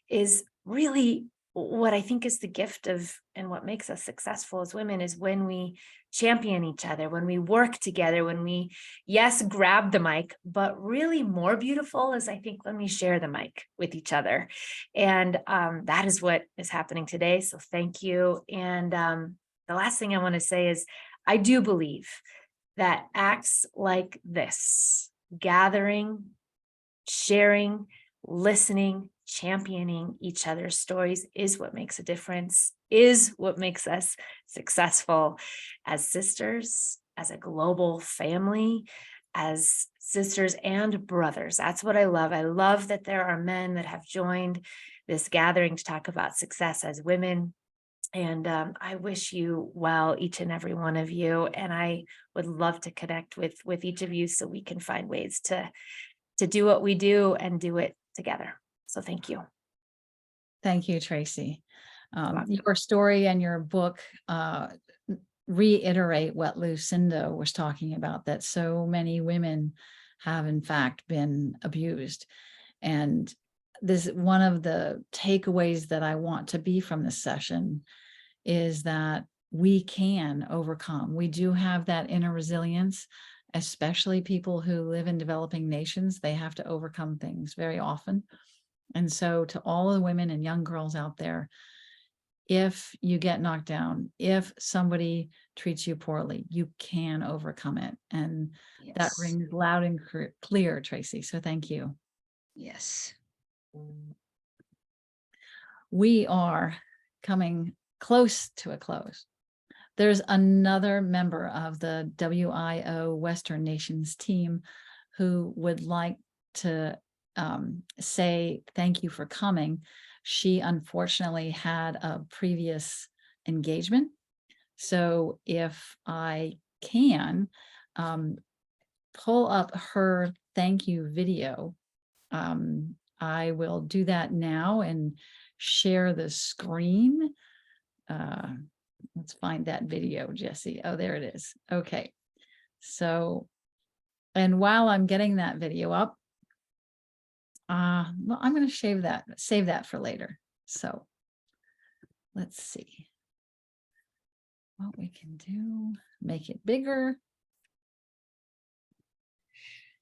[SPEAKER 19] is really what I think is the gift of, and what makes us successful as women, is when we champion each other, when we work together, when we, yes, grab the mic, but really more beautiful is, I think, when we share the mic with each other. And that is what is happening today. So thank you. And the last thing I want to say is, I do believe that acts like this, gathering, sharing, listening, championing each other's stories, is what makes a difference, is what makes us successful as sisters, as a global family, as sisters and brothers. That's what I love. I love that there are men that have joined this gathering to talk about success as women. And I wish you well, each and every one of you. And I would love to connect with each of you so we can find ways to do what we do and do it together. So thank you.
[SPEAKER 1] Thank you, Tracye. Your story and your book reiterate what Lucinda was talking about, that so many women have in fact been abused. And this, one of the takeaways that I want to be from this session is that we can overcome. We do have that inner resilience, especially people who live in developing nations. They have to overcome things very often. And so to all the women and young girls out there, if you get knocked down, if somebody treats you poorly, you can overcome it. And that rings loud and clear, Tracye. So thank you.
[SPEAKER 20] Yes.
[SPEAKER 1] We are coming close to a close. There's another member of the WIO Western Nations team who would like to say thank you for coming. She unfortunately had a previous engagement. So if I can pull up her thank you video, I will do that now and share the screen. Let's find that video, Jesse. Oh, there it is. Okay. So, and while I'm getting that video up, well, I'm going to save that for later. So let's see what we can do. Make it bigger.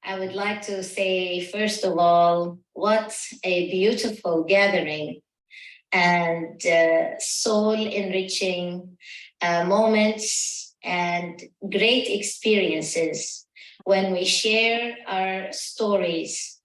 [SPEAKER 20] I would like to say, first of all, what a beautiful gathering and soul-enriching moments and great experiences when we share our stories,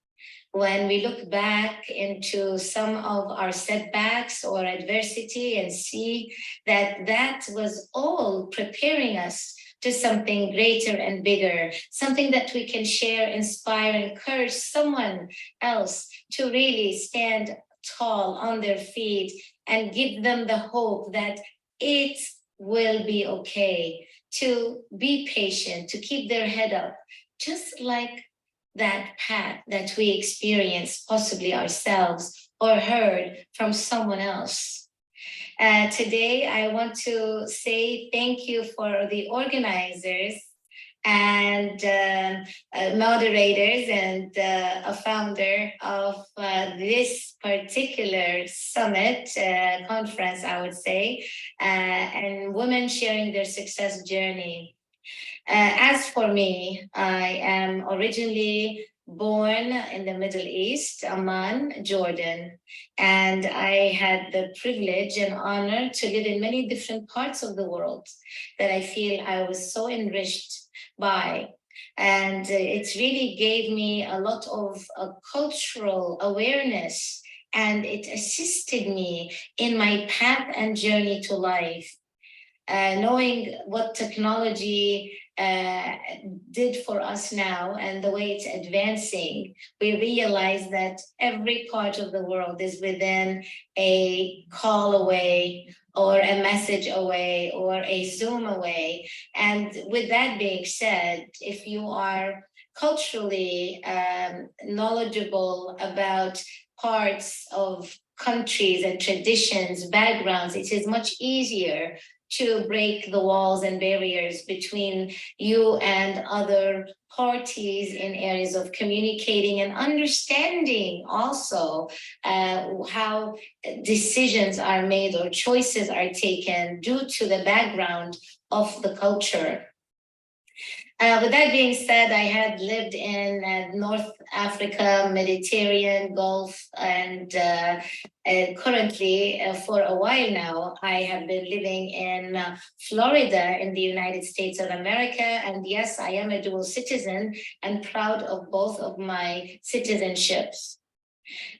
[SPEAKER 20] when we look back into some of our setbacks or adversity and see that that was all preparing us to something greater and bigger, something that we can share, inspire, encourage someone else to really stand tall on their feet and give them the hope that it will be okay, to be patient, to keep their head up, just like that path that we experienced possibly ourselves or heard from someone else. Today, I want to say thank you for the organizers and moderators and a founder of this particular summit, conference, I would say, and women sharing their success journey. As for me, I am originally born in the Middle East, Amman, Jordan, and I had the privilege and honor to live in many different parts of the world that I feel I was so enriched by. And it really gave me a lot of cultural awareness, and it assisted me in my path and journey to life. Knowing what technology did for us now and the way it's advancing, we realize that every part of the world is within a call away or a message away or a Zoom away. And with that being said, if you are culturally knowledgeable about parts of countries and traditions, backgrounds, it is much easier to break the walls and barriers between you and other parties in areas of communicating and understanding also how decisions are made or choices are taken due to the background of the culture. With that being said, I had lived in North Africa, Mediterranean, Gulf, and currently for a while now, I have been living in Florida in the United States of America. And yes, I am a dual citizen and proud of both of my citizenships.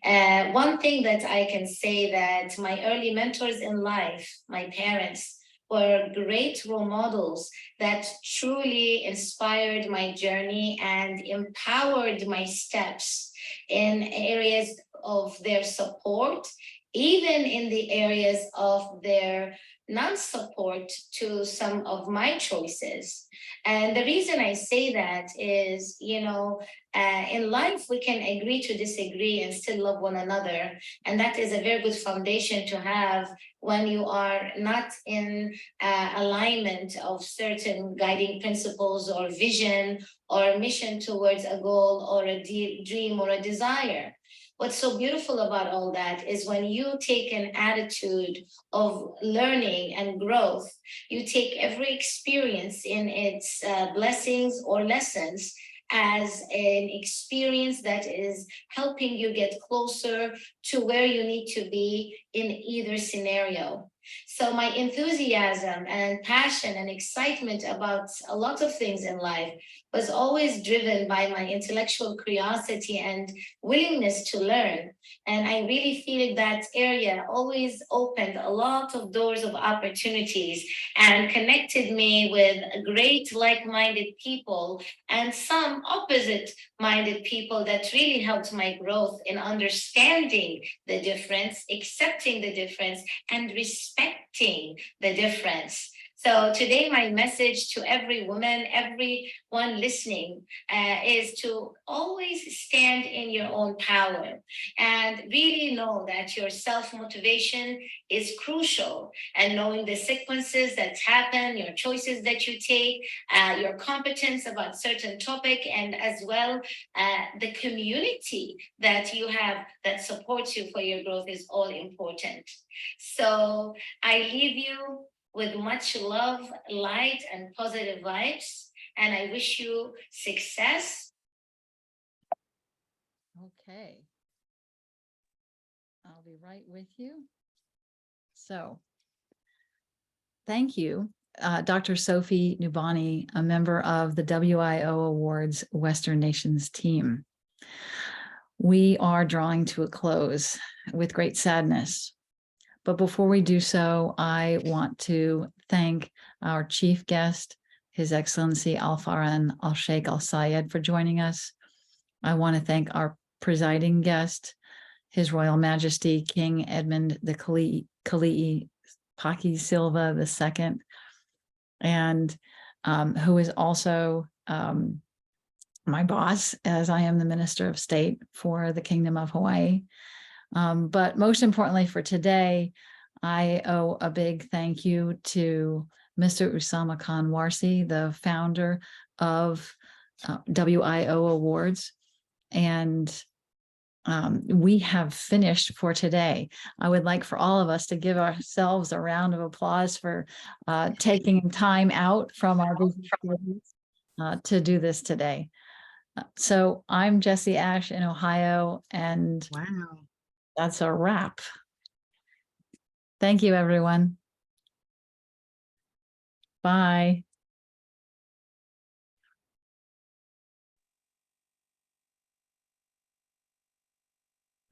[SPEAKER 20] One thing that I can say that my early mentors in life, my parents, were great role models that truly inspired my journey and empowered my steps in areas of their support, even in the areas of their non-support to some of my choices. And the reason I say that is, you know, in life, we can agree to disagree and still love one another. And that is a very good foundation to have when you are not in alignment of certain guiding principles or vision or mission towards a goal or a dream or a desire. What's so beautiful about all that is when you take an attitude of learning and growth, you take every experience in its blessings or lessons as an experience that is helping you get closer to where you need to be in either scenario. So my enthusiasm and passion and excitement about a lot of things in life was always driven by my intellectual curiosity and willingness to learn. And I really feel that area always opened a lot of doors of opportunities and connected me with great like-minded people and some opposite-minded people that really helped my growth in understanding the difference, accepting the difference, and respecting the difference. So today, my message to every woman, everyone listening, is to always stand in your own power and really know that your self-motivation is crucial, and knowing the sequences that happen, your choices that you take, your competence about certain topic, and as well the community that you have that supports you for your growth is all important. So I leave you with much love, light, and positive vibes. And I wish you success.
[SPEAKER 1] Okay. I'll be right with you. So thank you, Dr. Sophie Nubani, a member of the WIO Awards Western Nations team. We are drawing to a close with great sadness. But before we do so, I want to thank our chief guest, His Excellency Al-Farhan Al-Sheikh Al-Sayed for joining us. I want to thank our presiding guest, His Royal Majesty King Edmund the Kali'i Paki Silva II, and who is also my boss, as I am the Minister of State for the Kingdom of Hawaii. But most importantly for today, I owe a big thank you to Mr. Usama Khan Warsi, the founder of WIO Awards. And we have finished for today. I would like for all of us to give ourselves a round of applause for taking time out from our busy schedules to do this today. So I'm Jessie Ash in Ohio, and
[SPEAKER 21] wow,
[SPEAKER 1] that's a wrap. Thank you, everyone. Bye.